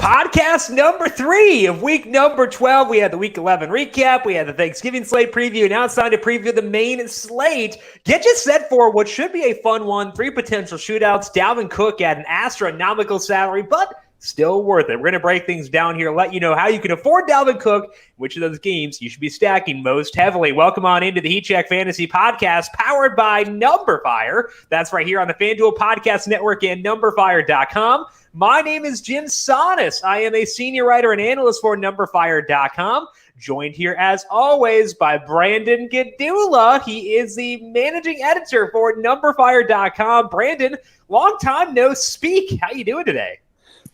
Podcast number 3 of week number 12. We had the week 11 recap. We had the Thanksgiving slate preview. Now it's time to preview the main slate. Get you set for what should be a fun one. 3 potential shootouts. Dalvin Cook at an astronomical salary, but still worth it. We're going to break things down here, let you know how you can afford Dalvin Cook, which of those games you should be stacking most heavily. Welcome on into the Heat Check Fantasy Podcast, powered by numberFire. That's right here on the FanDuel Podcast Network and numberFire.com. My name is Jim Sonis. I am a senior writer and analyst for numberFire.com. Joined here, as always, by Brandon Gdula. He is the managing editor for numberFire.com. Brandon, long time no speak. How you doing today?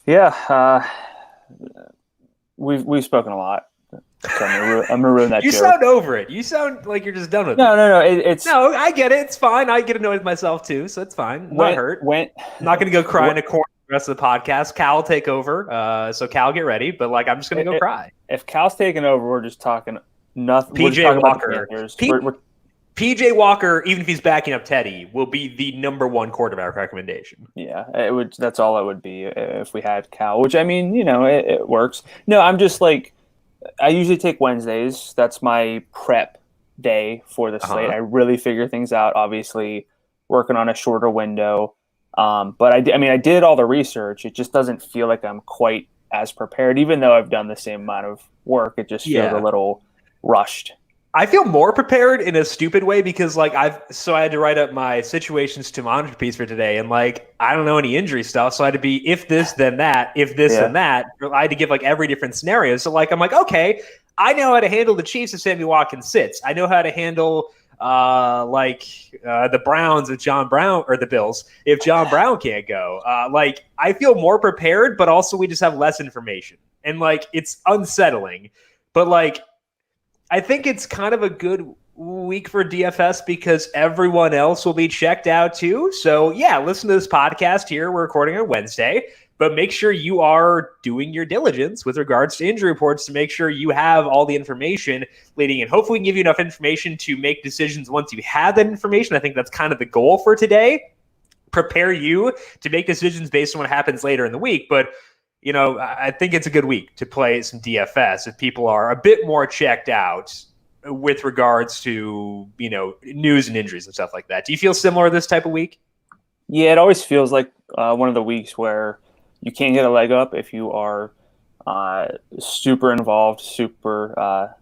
Yeah, we've spoken a lot. So I'm gonna ruin that. You joke. sound over it. You sound like you're just done with it. No. No, I get it. It's fine. I get annoyed with myself too, so it's fine. I'm not hurt. I'm not gonna go cry in a corner the rest of the podcast. Cal will take over. So Cal, get ready. But I'm just gonna go cry. If Cal's taking over, we're just talking nothing. PJ Walker. PJ Walker, even if he's backing up Teddy, will be the number 1 quarterback recommendation. Yeah, it would. That's all it would be if we had Cal. Which, I mean, it works. No, I'm just I usually take Wednesdays. That's my prep day for the slate. I really figure things out. Obviously, working on a shorter window. But I did all the research. It just doesn't feel like I'm quite as prepared, even though I've done the same amount of work. It just feels a little rushed. I feel more prepared in a stupid way because I had to write up my situations to monitor piece for today, and I don't know any injury stuff, so I had to be if this then that, if this then that. I had to give every different scenario. So I'm okay, I know how to handle the Chiefs if Sammy Watkins sits. I know how to handle the Browns if John Brown, or the Bills if John Brown can't go. I feel more prepared, but also we just have less information, and it's unsettling, but I think it's kind of a good week for DFS because everyone else will be checked out too. So yeah, listen to this podcast here. We're recording on Wednesday, but make sure you are doing your diligence with regards to injury reports to make sure you have all the information leading in. Hopefully we can give you enough information to make decisions once you have that information. I think that's kind of the goal for today. Prepare you to make decisions based on what happens later in the week. But I think it's a good week to play some DFS if people are a bit more checked out with regards to, news and injuries and stuff like that. Do you feel similar this type of week? Yeah, it always feels like one of the weeks where you can't get a leg up if you are super involved, super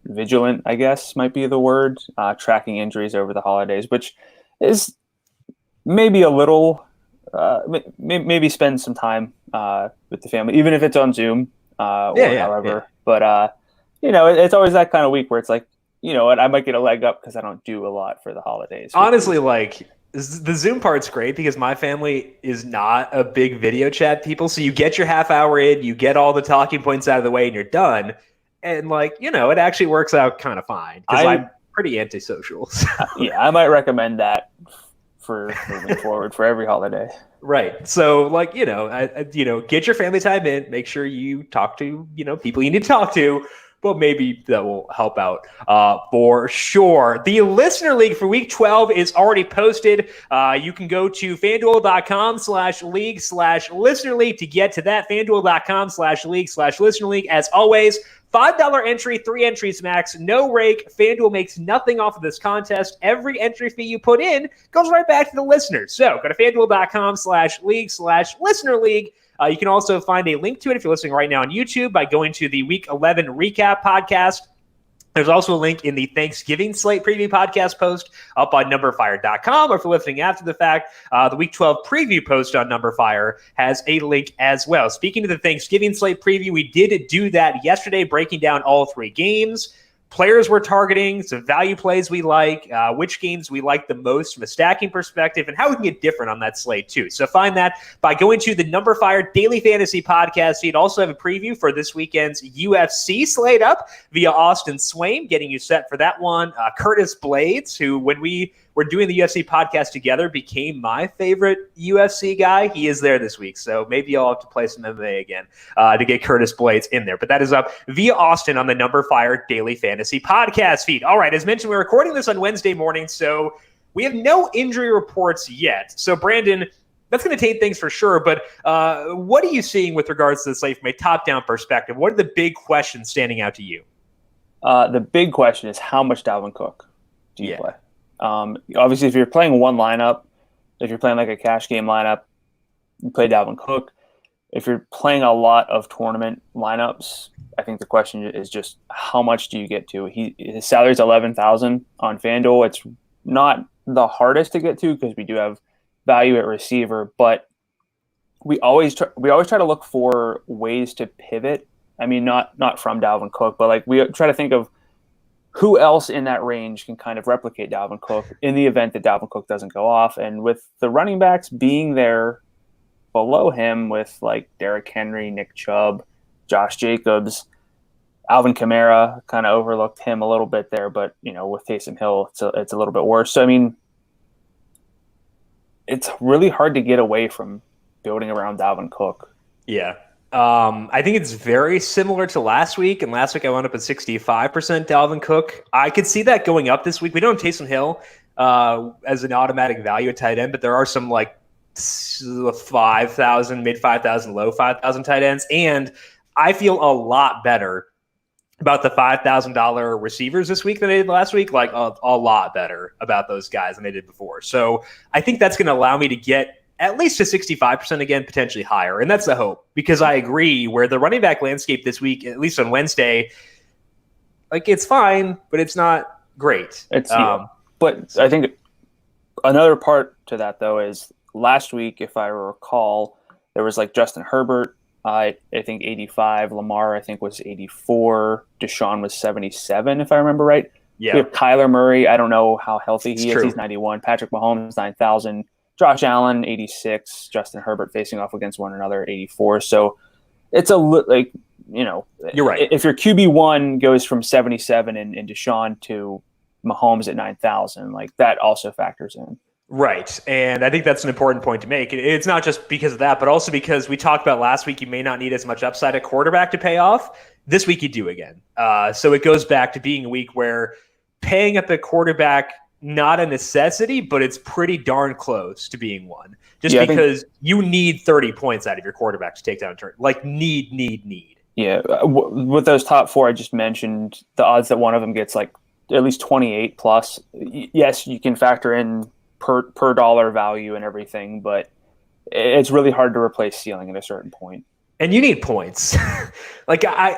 vigilant, I guess might be the word, tracking injuries over the holidays, which is maybe a little maybe spend some time with the family, even if it's on Zoom however. But, it's always that kind of week where it's I might get a leg up because I don't do a lot for the holidays. Honestly, the Zoom part's great because my family is not a big video chat people. So you get your half hour in, you get all the talking points out of the way, and you're done. And it actually works out kind of fine because I'm pretty antisocial. So. Yeah, I might recommend that for moving forward for every holiday. Right. So get your family time in, make sure you talk to, people you need to talk to, but maybe that will help out for sure. The listener league for week 12 is already posted. You can go to FanDuel.com/league/listener league to get to that. FanDuel.com/league/listener league. As always, $5 entry, 3 entries max, no rake. FanDuel makes nothing off of this contest. Every entry fee you put in goes right back to the listeners. So go to FanDuel.com/league/listener league. You can also find a link to it if you're listening right now on YouTube by going to the Week 11 Recap podcast. There's also a link in the Thanksgiving Slate Preview podcast post up on numberFire.com, or if you're listening after the fact, the Week 12 Preview post on numberFire has a link as well. Speaking of the Thanksgiving Slate Preview, we did do that yesterday, breaking down all 3 games. Players we're targeting, some value plays we like, which games we like the most from a stacking perspective, and how we can get different on that slate too. So find that by going to the numberFire Daily Fantasy Podcast feed. Also have a preview for this weekend's UFC slate up via Austin Swain, getting you set for that one. Curtis Blades, who when we were doing the UFC podcast together, became my favorite UFC guy. He is there this week, so maybe I'll have to play some MMA again to get Curtis Blades in there. But that is up via Austin on the numberFire Daily Fantasy Podcast feed. All right, as mentioned, we're recording this on Wednesday morning, so we have no injury reports yet. So, Brandon, that's going to taint things for sure. But what are you seeing with regards to the slate from a top-down perspective? What are the big questions standing out to you? The big question is, how much Dalvin Cook do you play? Obviously, if you're playing one lineup, if you're playing like a cash game lineup, you play Dalvin Cook. If you're playing a lot of tournament lineups, I think the question is just how much do you get to? His salary is $11,000 on FanDuel. It's not the hardest to get to because we do have value at receiver, but we always try to look for ways to pivot. I mean, not from Dalvin Cook, but like we try to think of who else in that range can kind of replicate Dalvin Cook in the event that Dalvin Cook doesn't go off. And with the running backs being there below him with like Derrick Henry, Nick Chubb, Josh Jacobs, Alvin Kamara, kind of overlooked him a little bit there, but with Taysom Hill, it's a little bit worse. So I mean, it's really hard to get away from building around Dalvin Cook. Yeah. I think it's very similar to last week. And last week I wound up at 65% Dalvin Cook. I could see that going up this week. We don't have Taysom Hill as an automatic value at tight end, but there are some like 5,000, mid 5,000, low 5,000 tight ends. And I feel a lot better about the $5,000 receivers this week than I did last week, like a lot better about those guys than I did before. So I think that's going to allow me to get at least to 65% again, potentially higher. And that's the hope, because I agree where the running back landscape this week, at least on Wednesday, like it's fine, but it's not great. But I think another part to that though is last week, if I recall, there was like Justin Herbert, I think 85, Lamar I think was 84, Deshaun was 77 if I remember right. Yeah. We have Kyler Murray, I don't know how healthy he is. True. He's 91. Patrick Mahomes 9,000. Josh Allen, 86. Justin Herbert facing off against one another, 84. So it's you're right. If your QB1 goes from 77 and Deshaun to Mahomes at 9,000, like that also factors in. Right. And I think that's an important point to make. It's not just because of that, but also because we talked about last week, you may not need as much upside at quarterback to pay off. This week you do again. So it goes back to being a week where paying up at quarterback, not a necessity, but it's pretty darn close to being one. Because you need 30 points out of your quarterback to take down a turn. Like need. Yeah. With those top four I just mentioned, the odds that one of them gets like at least 28 plus. Yes, you can factor in per dollar value and everything, but it's really hard to replace ceiling at a certain point. And you need points.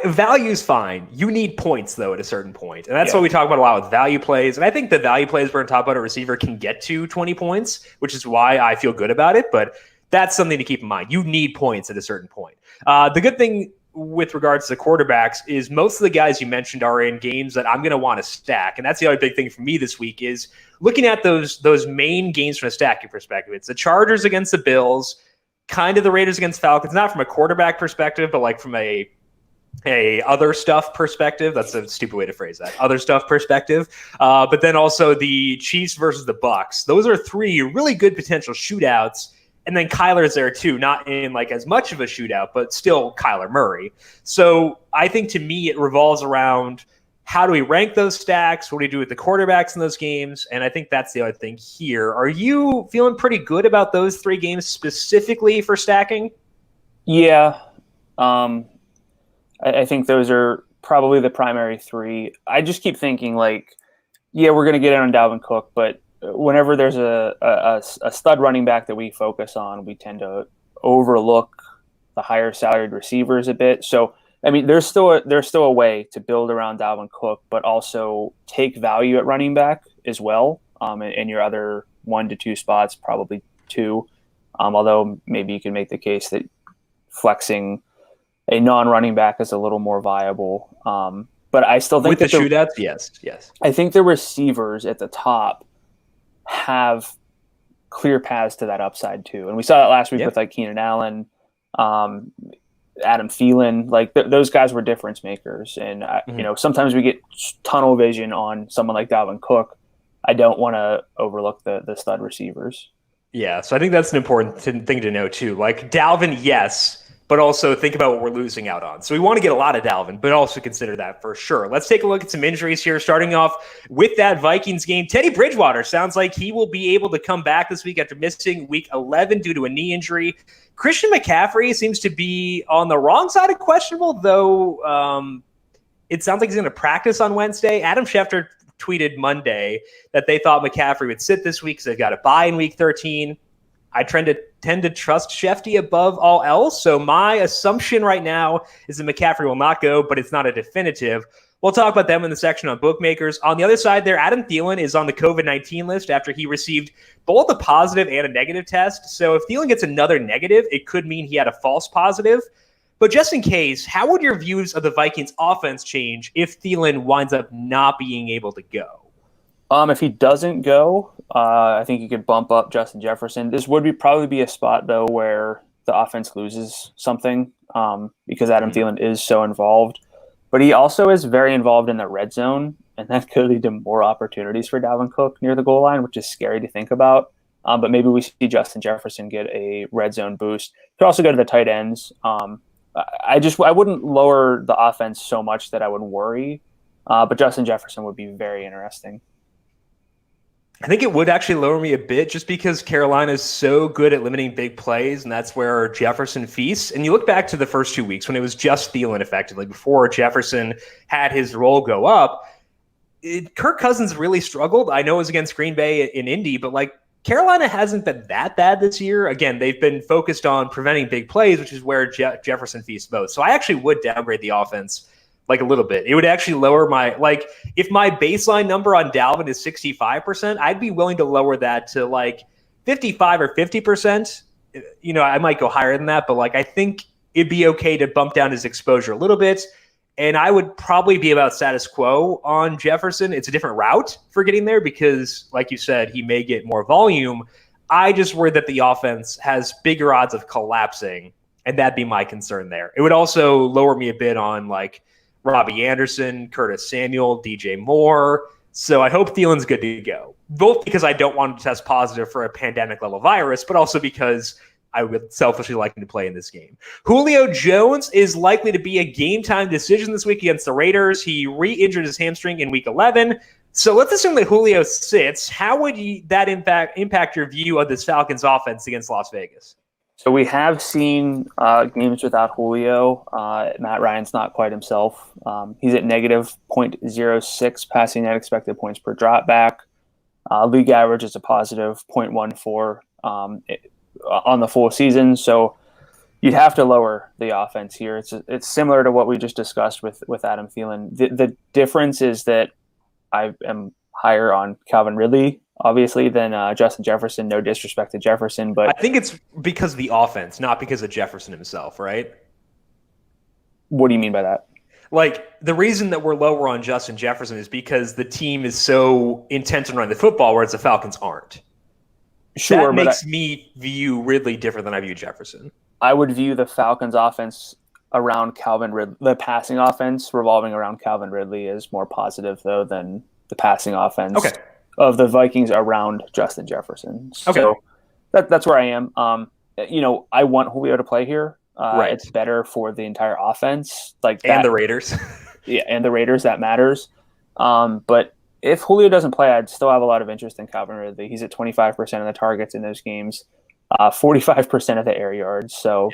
Value's fine. You need points, though, at a certain point. And that's what we talk about a lot with value plays. And I think the value plays we're going to talk about a receiver can get to 20 points, which is why I feel good about it. But that's something to keep in mind. You need points at a certain point. The good thing with regards to the quarterbacks is most of the guys you mentioned are in games that I'm going to want to stack. And that's the other big thing for me this week is looking at those main games from a stacking perspective. It's the Chargers against the Bills, kind of the Raiders against Falcons, not from a quarterback perspective, but like from a other stuff perspective. That's a stupid way to phrase that. Other stuff perspective. But then also the Chiefs versus the Bucks. Those are three really good potential shootouts. And then Kyler's there too, not in like as much of a shootout, but still Kyler Murray. So I think to me, it revolves around how do we rank those stacks? What do we do with the quarterbacks in those games? And I think that's the other thing here. Are you feeling pretty good about those three games specifically for stacking? Yeah. I think those are probably the primary three. I just keep thinking like, yeah, we're going to get in on Dalvin Cook, but whenever there's a stud running back that we focus on, we tend to overlook the higher salaried receivers a bit. So, I mean, there's still a way to build around Dalvin Cook, but also take value at running back as well. In your other 1 to 2 spots, probably 2. Although maybe you can make the case that flexing a non-running back is a little more viable. But I still think with the shootouts, yes. I think the receivers at the top have clear paths to that upside too, and we saw that last week with like Keenan Allen. Adam Thielen, like those guys were difference makers. And, sometimes we get tunnel vision on someone like Dalvin Cook. I don't want to overlook the stud receivers. Yeah, so I think that's an important thing to know too. Like Dalvin, yes, but also think about what we're losing out on. So we want to get a lot of Dalvin, but also consider that for sure. Let's take a look at some injuries here, starting off with that Vikings game. Teddy Bridgewater sounds like he will be able to come back this week after missing week 11 due to a knee injury. Christian McCaffrey seems to be on the wrong side of questionable, though it sounds like he's going to practice on Wednesday. Adam Schefter tweeted Monday that they thought McCaffrey would sit this week because they've got a bye in week 13. I tend to trust Shefty above all else. So my assumption right now is that McCaffrey will not go, but it's not a definitive. We'll talk about them in the section on bookmakers. On the other side there, Adam Thielen is on the COVID-19 list after he received both a positive and a negative test. So if Thielen gets another negative, it could mean he had a false positive. But just in case, how would your views of the Vikings offense change if Thielen winds up not being able to go? If he doesn't go, I think you could bump up Justin Jefferson. This would probably be a spot, though, where the offense loses something because Adam Thielen is so involved. But he also is very involved in the red zone, and that could lead to more opportunities for Dalvin Cook near the goal line, which is scary to think about. But maybe we see Justin Jefferson get a red zone boost. Could also go to the tight ends. I wouldn't lower the offense so much that I would worry, but Justin Jefferson would be very interesting. I think it would actually lower me a bit just because Carolina is so good at limiting big plays, and that's where Jefferson feasts. And you look back to the first 2 weeks when it was just Thielen effectively before Jefferson had his role go up. Kirk Cousins really struggled. I know it was against Green Bay in Indy, but Carolina hasn't been that bad this year. Again, they've been focused on preventing big plays, which is where Jefferson feasts most. So I actually would downgrade the offense a little bit. It would actually lower my, if my baseline number on Dalvin is 65%, I'd be willing to lower that to 55 or 50%. I might go higher than that, but I think it'd be okay to bump down his exposure a little bit. And I would probably be about status quo on Jefferson. It's a different route for getting there because, like you said, he may get more volume. I just worry that the offense has bigger odds of collapsing, and that'd be my concern there. It would also lower me a bit on Robbie Anderson, Curtis Samuel, DJ Moore. So I hope Thielen's good to go, both because I don't want him to test positive for a pandemic-level virus, but also because I would selfishly like him to play in this game. Julio Jones is likely to be a game-time decision this week against the Raiders. He re-injured his hamstring in Week 11. So let's assume that Julio sits. How would that impact your view of this Falcons offense against Las Vegas? So we have seen games without Julio. Matt Ryan's not quite himself. He's at negative 0.06 passing net expected points per drop back. League average is a positive 0.14 on the full season. So you'd have to lower the offense here. It's similar to what we just discussed with Adam Thielen. The difference is that I am higher on Calvin Ridley, obviously, than Justin Jefferson. No disrespect to Jefferson, but I think it's because of the offense, not because of Jefferson himself, right? What do you mean by that? The reason that we're lower on Justin Jefferson is because the team is so intent on running the football, whereas the Falcons aren't. Sure, that makes me view Ridley different than I view Jefferson. I would view the Falcons offense around Calvin Ridley, the passing offense revolving around Calvin Ridley is more positive, though, than the passing offense of the Vikings around Justin Jefferson. So that's where I am. I want Julio to play here. Right. It's better for the entire offense. And the Raiders. Yeah, and the Raiders, that matters. But if Julio doesn't play, I'd still have a lot of interest in Calvin Ridley. He's at 25% of the targets in those games, 45% of the air yards. So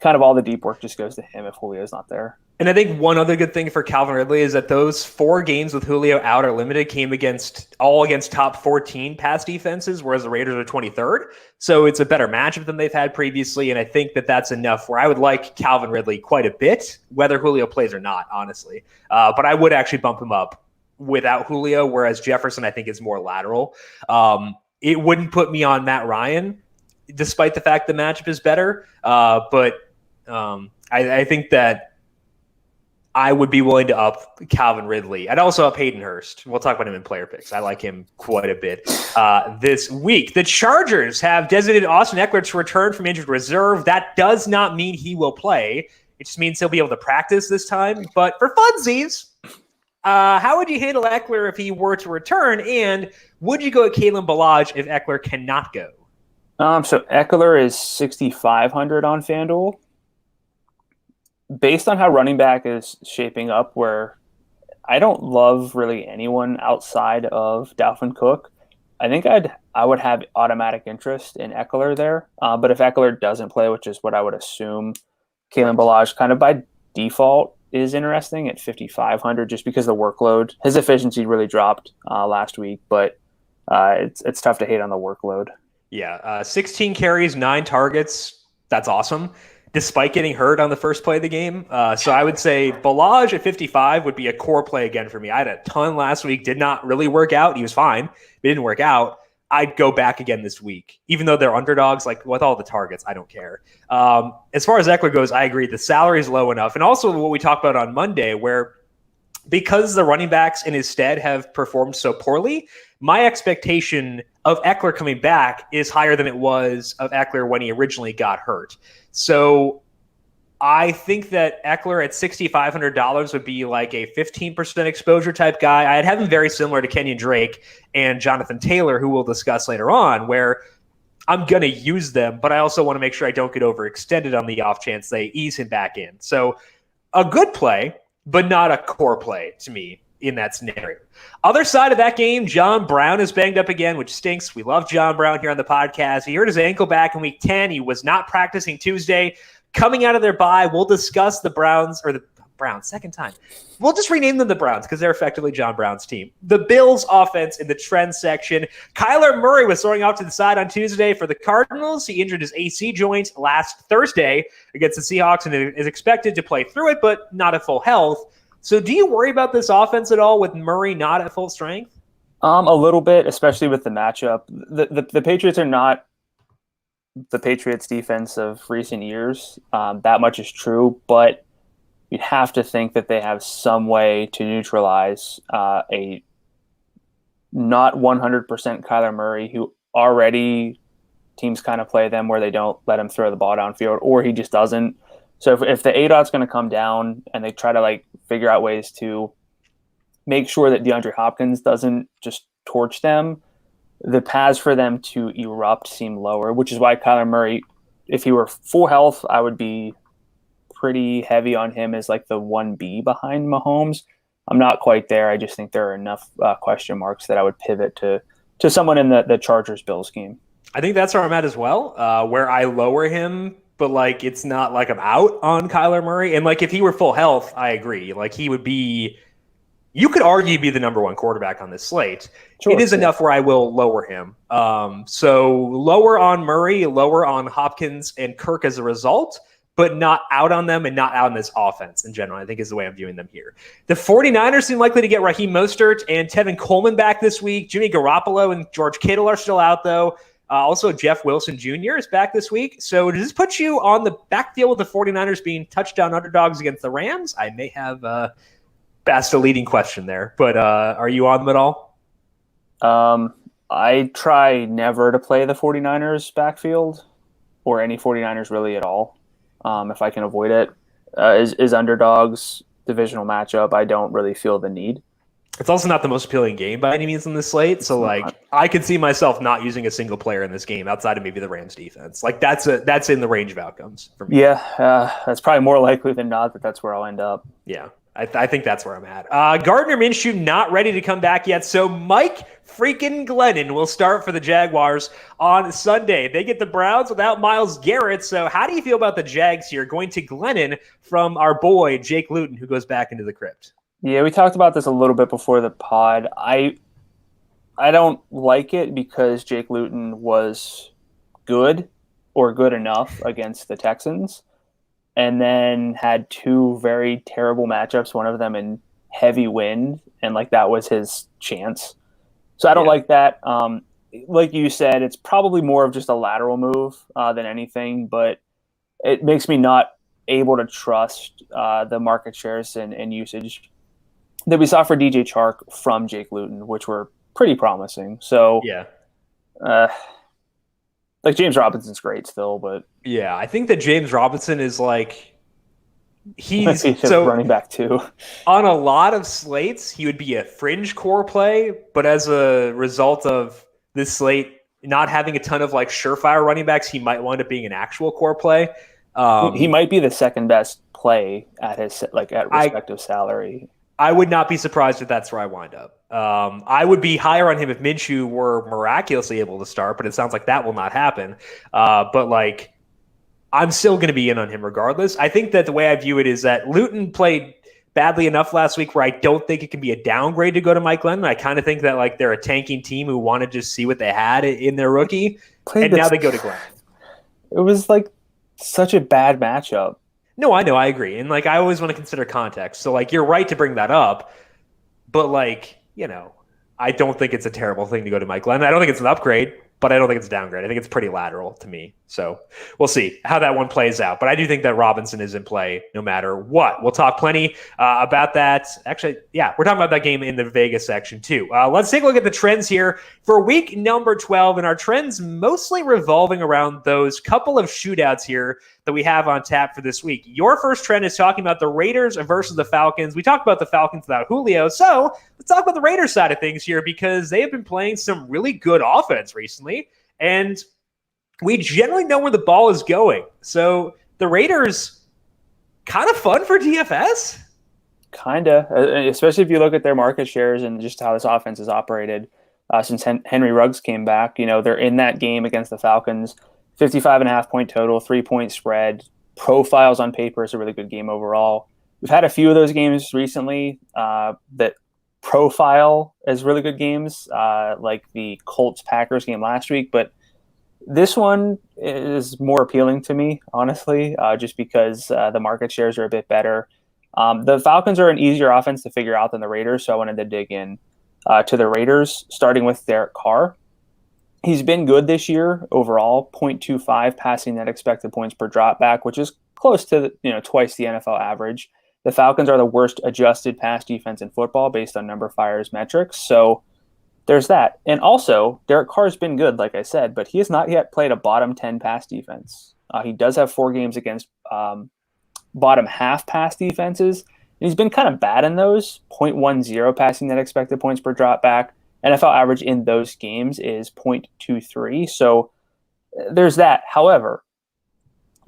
kind of all the deep work just goes to him if Julio's not there. And I think one other good thing for Calvin Ridley is that those 4 games with Julio out or limited came against top 14 pass defenses, whereas the Raiders are 23rd. So it's a better matchup than they've had previously. And I think that that's enough where I would like Calvin Ridley quite a bit, whether Julio plays or not, honestly. But I would actually bump him up without Julio, whereas Jefferson, I think, is more lateral. It wouldn't put me on Matt Ryan, despite the fact the matchup is better. But I think that I would be willing to up Calvin Ridley. I'd also up Hayden Hurst. We'll talk about him in player picks. I like him quite a bit this week. The Chargers have designated Austin Eckler to return from injured reserve. That does not mean he will play. It just means he'll be able to practice this time. But for funsies, how would you handle Eckler if he were to return? And would you go at Kalen Ballage if Eckler cannot go? So Eckler is 6,500 on FanDuel. based on how running back is shaping up, where I don't love really anyone outside of Dalvin Cook, I think I would have automatic interest in Eckler there. But if Eckler doesn't play, which is what I would assume, Kalen Ballage kind of by default is interesting at 5,500 just because the workload. His efficiency really dropped last week, but it's tough to hate on the workload. Yeah, 16 carries, 9 targets. That's awesome, despite getting hurt on the first play of the game. So I would say Ballage at 55 would be a core play again for me. I had a ton last week, did not really work out. He was fine, but it didn't work out. I'd go back again this week, even though they're underdogs. Like with all the targets, I don't care. As far as Eckler goes, I agree. The salary is low enough. And also what we talked about on Monday, where because the running backs in his stead have performed so poorly, my expectation of Eckler coming back is higher than it was of Eckler when he originally got hurt. So I think that Eckler at $6,500 would be like a 15% exposure type guy. I'd have him very similar to Kenyon Drake and Jonathan Taylor, who we'll discuss later on, where I'm going to use them, but I also want to make sure I don't get overextended on the off chance they ease him back in. So a good play, but not a core play to me in that scenario. Other side of that game, John Brown is banged up again, which stinks. We love John Brown here on the podcast. He hurt his ankle back in week 10. He was not practicing Tuesday. Coming out of their bye, we'll discuss the Browns, or the Browns, second time. We'll just rename them the Browns because they're effectively John Brown's team. The Bills offense in the trend section. Kyler Murray was throwing off to the side on Tuesday for the Cardinals. He injured his AC joint last Thursday against the Seahawks and is expected to play through it, but not at full health. So do you worry about this offense at all with Murray not at full strength? A little bit, especially with the matchup. The Patriots are not the Patriots defense of recent years. That much is true, but you'd have to think that they have some way to neutralize a not 100% Kyler Murray, who already teams kind of play them where they don't let him throw the ball downfield, or he just doesn't. So if the ADOT's going to come down and they try to like figure out ways to make sure that DeAndre Hopkins doesn't just torch them, the paths for them to erupt seem lower, which is why Kyler Murray, if he were full health, I would be pretty heavy on him as like the 1B behind Mahomes. I'm not quite there. I just think there are enough question marks that I would pivot to someone in the Chargers-Bills game. I think that's where I'm at as well, where I lower him, but like it's not like I'm out on Kyler Murray. And like if he were full health, I agree. Like he would be, you could argue, be the number one quarterback on this slate. Sure, it is enough where I will lower him. So lower on Murray, lower on Hopkins and Kirk as a result, but not out on them and not out on this offense in general, I think is the way I'm viewing them here. The 49ers seem likely to get Raheem Mostert and Tevin Coleman back this week. Jimmy Garoppolo and George Kittle are still out, though. Also, Jeff Wilson Jr. is back this week. So does this put you on the backfield with the 49ers being touchdown underdogs against the Rams? I may have asked a leading question there, but are you on them at all? I try never to play the 49ers backfield or any 49ers really at all. If I can avoid it, is underdogs, divisional matchup. I don't really feel the need. It's also not the most appealing game by any means on this slate. So like I could see myself not using a single player in this game outside of maybe the Rams defense. Like that's in the range of outcomes for me. Yeah, that's probably more likely than not that that's where I'll end up. Yeah. I think that's where I'm at. Gardner Minshew not ready to come back yet. So Mike freaking Glennon will start for the Jaguars on Sunday. They get the Browns without Myles Garrett. So how do you feel about the Jags here going to Glennon from our boy Jake Luton, who goes back into the crypt? Yeah, we talked about this a little bit before the pod. I don't like it because Jake Luton was good or good enough against the Texans, and then had two very terrible matchups, one of them in heavy wind, and like that was his chance. So I don't like that. Like you said, it's probably more of just a lateral move than anything, but it makes me not able to trust the market shares and usage that we saw for DJ Chark from Jake Luton, which were pretty promising. So yeah. Like James Robinson's great still, but yeah, I think that James Robinson is like he's so running back too. On a lot of slates, he would be a fringe core play, but as a result of this slate not having a ton of like surefire running backs, he might wind up being an actual core play. He might be the second best play at his at respective salary. I would not be surprised if that's where I wind up. I would be higher on him if Minshew were miraculously able to start, but it sounds like that will not happen. But I'm still going to be in on him regardless. I think that the way I view it is that Luton played badly enough last week where I don't think it can be a downgrade to go to Mike Glennon. I kind of think that they're a tanking team who want to just see what they had in their rookie, and now they go to Glennon. It was such a bad matchup. No, I know, I agree, and I always want to consider context. So you're right to bring that up, but I don't think it's a terrible thing to go to Mike Glennon. I don't think it's an upgrade, but I don't think it's a downgrade. I think it's pretty lateral to me. So we'll see how that one plays out. But I do think that Robinson is in play no matter what. We'll talk plenty about that. Actually, yeah, we're talking about that game in the Vegas section too. Let's take a look at the trends here for week number 12. And our trends mostly revolving around those couple of shootouts here that we have on tap for this week. Your first trend is talking about the Raiders versus the Falcons. We talked about the Falcons without Julio. So let's talk about the Raiders side of things here because they have been playing some really good offense recently. And we generally know where the ball is going. So the Raiders, kind of fun for DFS? Kind of, especially if you look at their market shares and just how this offense has operated since Henry Ruggs came back. They're in that game against the Falcons, 55.5 point total, 3-point spread. Profiles on paper is a really good game overall. We've had a few of those games recently that profile as really good games, like the Colts-Packers game last week, but this one is more appealing to me, honestly, just because the market shares are a bit better. The Falcons are an easier offense to figure out than the Raiders, so I wanted to dig in to the Raiders, starting with Derek Carr. He's been good this year overall, 0.25 passing net expected points per dropback, which is close to twice the NFL average. The Falcons are the worst adjusted pass defense in football based on numberFire's metrics, so there's that. And also, Derek Carr's been good, like I said, but he has not yet played a bottom 10 pass defense. He does have 4 games against bottom half pass defenses, and he's been kind of bad in those, 0.10 passing net expected points per dropback. NFL average in those games is 0.23, so there's that. However,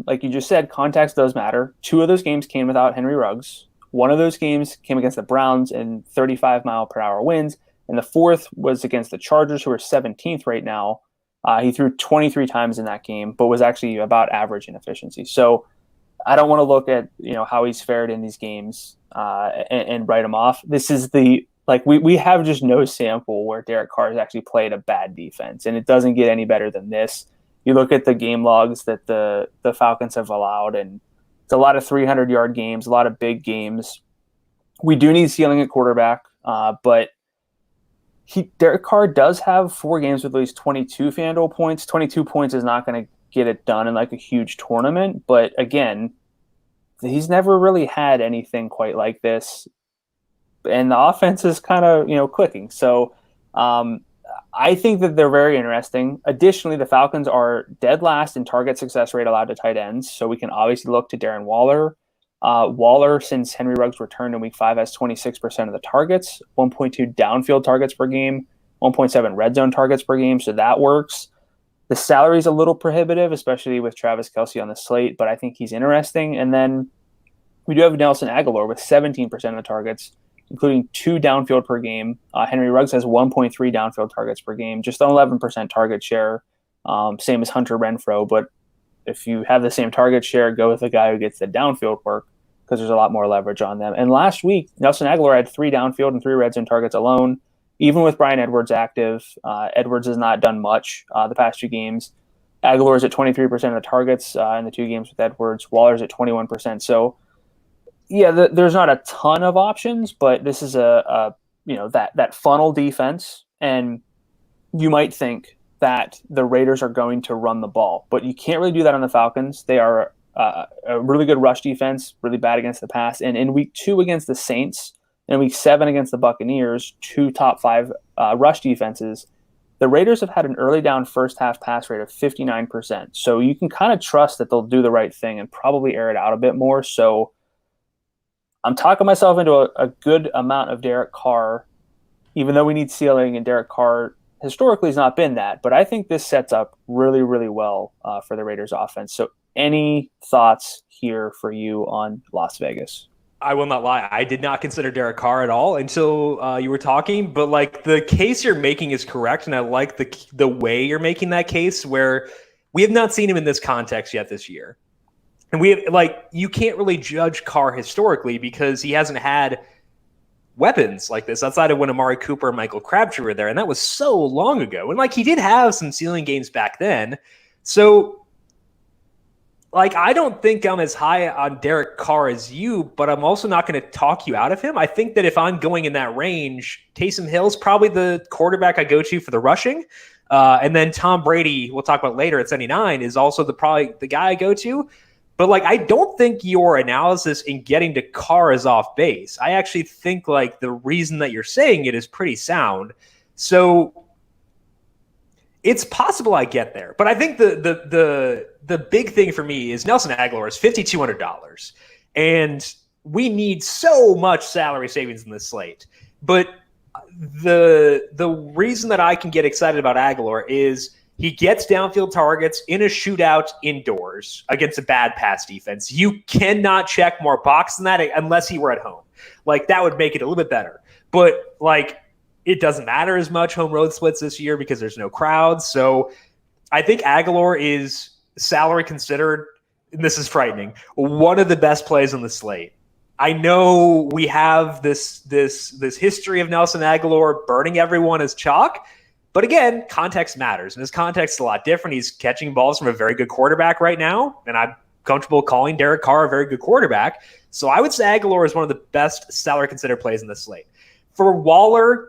like you just said, context does matter. 2 of those games came without Henry Ruggs. 1 of those games came against the Browns in 35-mile-per-hour winds, and the 4th was against the Chargers, who are 17th right now. He threw 23 times in that game, but was actually about average in efficiency. So I don't want to look at how he's fared in these games and write him off. This is we have just no sample where Derek Carr has actually played a bad defense, and it doesn't get any better than this. You look at the game logs that the Falcons have allowed, and it's a lot of 300-yard games, a lot of big games. We do need ceiling at quarterback, but Derek Carr does have 4 games with at least 22 FanDuel points. 22 points is not going to get it done in a huge tournament, but again, he's never really had anything quite like this, and the offense is kind of clicking. So I think that they're very interesting. Additionally, the Falcons are dead last in target success rate allowed to tight ends, so we can obviously look to Darren Waller. Waller, since Henry Ruggs returned in Week 5, has 26% of the targets, 1.2 downfield targets per game, 1.7 red zone targets per game, so that works. The salary is a little prohibitive, especially with Travis Kelce on the slate, but I think he's interesting. And then we do have Nelson Aguilar with 17% of the targets, including 2 downfield per game. Henry Ruggs has 1.3 downfield targets per game, just an 11% target share, same as Hunter Renfrow. But if you have the same target share, go with the guy who gets the downfield work because there's a lot more leverage on them. And last week, Nelson Aguilar had 3 downfield and 3 red zone targets alone. Even with Bryan Edwards active, Edwards has not done much the past 2 games. Aguilar is at 23% of the targets in the 2 games with Edwards. Waller's at 21%. So, yeah, there's not a ton of options, but this is that funnel defense, and you might think that the Raiders are going to run the ball, but you can't really do that on the Falcons. They are a really good rush defense, really bad against the pass, and in Week 2 against the Saints, and Week 7 against the Buccaneers, 2 top 5 rush defenses, the Raiders have had an early down first half pass rate of 59%. So you can kind of trust that they'll do the right thing and probably air it out a bit more. So I'm talking myself into a good amount of Derek Carr, even though we need ceiling, and Derek Carr historically has not been that. But I think this sets up really, really well for the Raiders offense. So Any thoughts here for you on Las Vegas? I will not lie. I did not consider Derek Carr at all until you were talking. But like the case you're making is correct, and I like the way you're making that case. Where we have not seen him in this context yet this year, and we have you can't really judge Carr historically because he hasn't had weapons like this outside of when Amari Cooper and Michael Crabtree were there, and that was so long ago. And he did have some ceiling games back then, so. I don't think I'm as high on Derek Carr as you, but I'm also not going to talk you out of him. I think that if I'm going in that range, Taysom Hill's probably the quarterback I go to for the rushing. And then Tom Brady, we'll talk about later at 79, is also probably the guy I go to. But I don't think your analysis in getting to Carr is off base. I actually think the reason that you're saying it is pretty sound. So it's possible I get there, but I think the big thing for me is Nelson Aguilar is $5,200, and we need so much salary savings in this slate. But the reason that I can get excited about Aguilar is he gets downfield targets in a shootout indoors against a bad pass defense. You cannot check more box than that unless he were at home. That would make it a little bit better, but it doesn't matter as much home road splits this year because there's no crowds. So I think Aguilar is, salary considered, and this is frightening, one of the best plays on the slate. I know we have this history of Nelson Aguilar burning everyone as chalk, but again, context matters, and his context is a lot different. He's catching balls from a very good quarterback right now, and I'm comfortable calling Derek Carr a very good quarterback. So I would say Aguilar is one of the best salary considered plays in the slate. For Waller,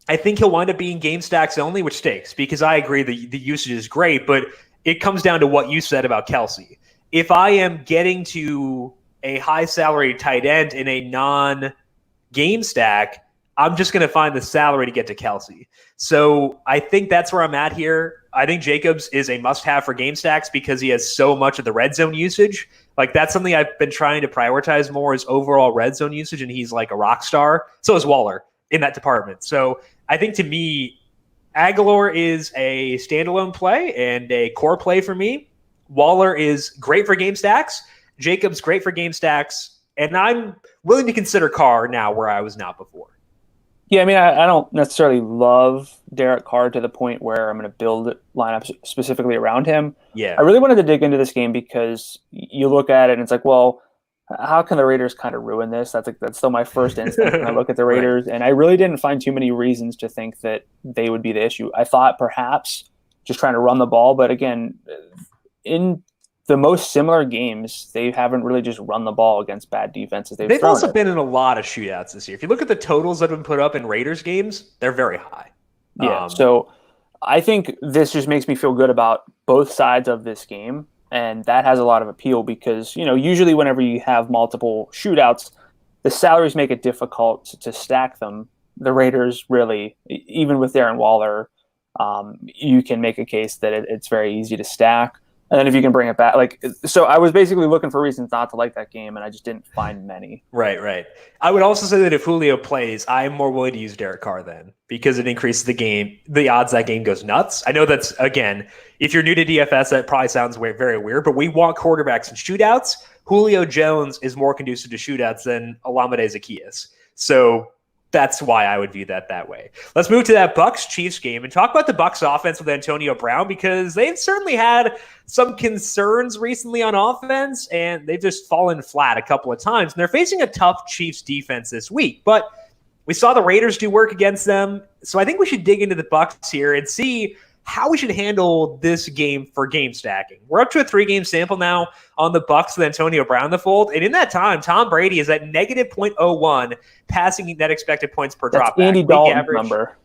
I think he'll wind up being game stacks only, which stinks because I agree the usage is great, but it comes down to what you said about Kelsey. If I am getting to a high salary tight end in a non-game stack, I'm just going to find the salary to get to Kelsey. So I think that's where I'm at here. I think Jacobs is a must-have for game stacks because he has so much of the red zone usage. That's something I've been trying to prioritize more is overall red zone usage, and he's a rock star. So is Waller in that department. So I think to me, Aguilar is a standalone play and a core play for me. Waller is great for game stacks. Jacobs great for game stacks. And I'm willing to consider Carr now where I was not before. Yeah, I mean, I don't necessarily love Derek Carr to the point where I'm going to build lineups specifically around him. Yeah. I really wanted to dig into this game because you look at it and it's well, how can the Raiders kind of ruin this? That's still my first instinct when I look at the Raiders. Right. And I really didn't find too many reasons to think that they would be the issue. I thought perhaps just trying to run the ball. But again, in the most similar games, they haven't really just run the ball against bad defenses. They've also been in a lot of shootouts this year. If you look at the totals that have been put up in Raiders games, they're very high. Yeah, so I think this just makes me feel good about both sides of this game. And that has a lot of appeal because, usually whenever you have multiple shootouts, the salaries make it difficult to stack them. The Raiders really, even with Darren Waller, you can make a case that it's very easy to stack. And then if you can bring it back, so I was basically looking for reasons not to like that game, and I just didn't find many. Right. I would also say that if Julio plays, I'm more willing to use Derek Carr then because it increases the odds that game goes nuts. I know that's, again, if you're new to DFS, that probably sounds very weird, but we want quarterbacks in shootouts. Julio Jones is more conducive to shootouts than Olamide Zaccheaus. So that's why I would view that way. Let's move to that Bucs-Chiefs game and talk about the Bucs offense with Antonio Brown because they've certainly had some concerns recently on offense, and they've just fallen flat a couple of times. And they're facing a tough Chiefs defense this week, but we saw the Raiders do work against them. So I think we should dig into the Bucs here and see how we should handle this game for game stacking. We're up to a 3-game sample now on the Bucs with Antonio Brown in the fold. And in that time, Tom Brady is at negative 0.01 passing net expected points per drop. That's Andy Dalton's number.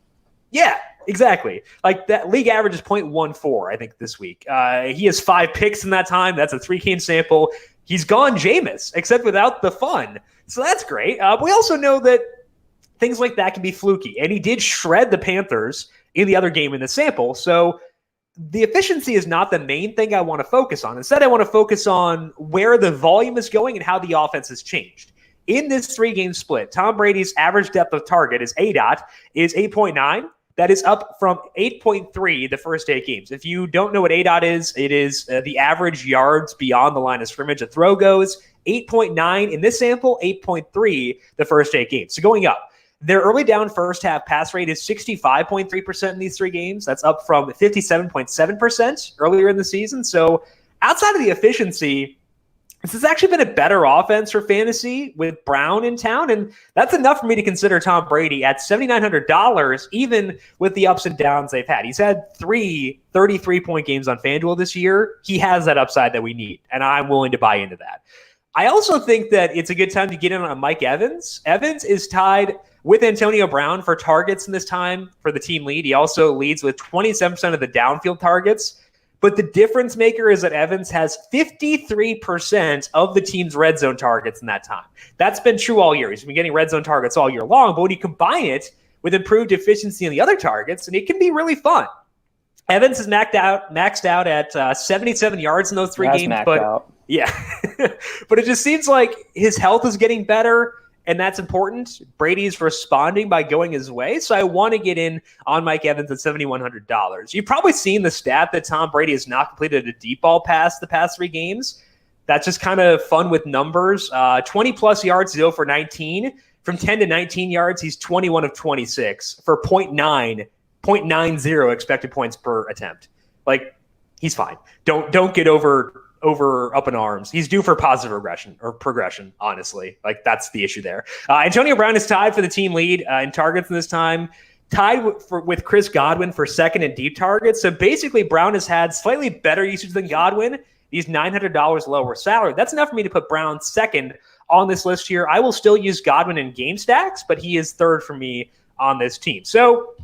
Yeah, exactly. That league average is 0.14, I think, this week. He has 5 picks in that time. That's a 3-game sample. He's gone Jameis, except without the fun. So that's great. We also know that things like that can be fluky. And he did shred the Panthers in the other game in the sample. So the efficiency is not the main thing I want to focus on. Instead, I want to focus on where the volume is going and how the offense has changed. In this 3-game split, Tom Brady's average depth of target is ADOT is 8.9. That is up from 8.3 the first 8 games. If you don't know what ADOT is, it is the average yards beyond the line of scrimmage a throw goes. 8.9 in this sample, 8.3 the first 8 games. So going up. Their early down first half pass rate is 65.3% in these 3 games. That's up from 57.7% earlier in the season. So outside of the efficiency, this has actually been a better offense for fantasy with Brown in town. And that's enough for me to consider Tom Brady at $7,900, even with the ups and downs they've had. He's had 3 33-point games on FanDuel this year. He has that upside that we need, and I'm willing to buy into that. I also think that it's a good time to get in on Mike Evans. Evans is tied with Antonio Brown for targets in this time for the team lead. He also leads with 27% of the downfield targets. But the difference maker is that Evans has 53% of the team's red zone targets in that time. That's been true all year. He's been getting red zone targets all year long. But when you combine it with improved efficiency on the other targets, and it can be really fun. Evans is maxed out at 77 yards in those 3 games. Yeah, but it just seems like his health is getting better. And that's important. Brady's responding by going his way. So I want to get in on Mike Evans at $7,100. You've probably seen the stat that Tom Brady has not completed a deep ball pass the past 3 games. That's just kind of fun with numbers. 20-plus yards, 0 for 19. From 10 to 19 yards, he's 21 of 26 for 0.90 expected points per attempt. Like, he's fine. Don't get over up in arms. He's due for positive regression or progression, honestly. Like, that's the issue there. Antonio Brown is tied for the team lead in targets in this time, tied with Chris Godwin for second in deep targets. So basically, Brown has had slightly better usage than Godwin. He's $900 lower salary. That's enough for me to put Brown second on this list here. I will still use Godwin in game stacks, but he is third for me on this team. So,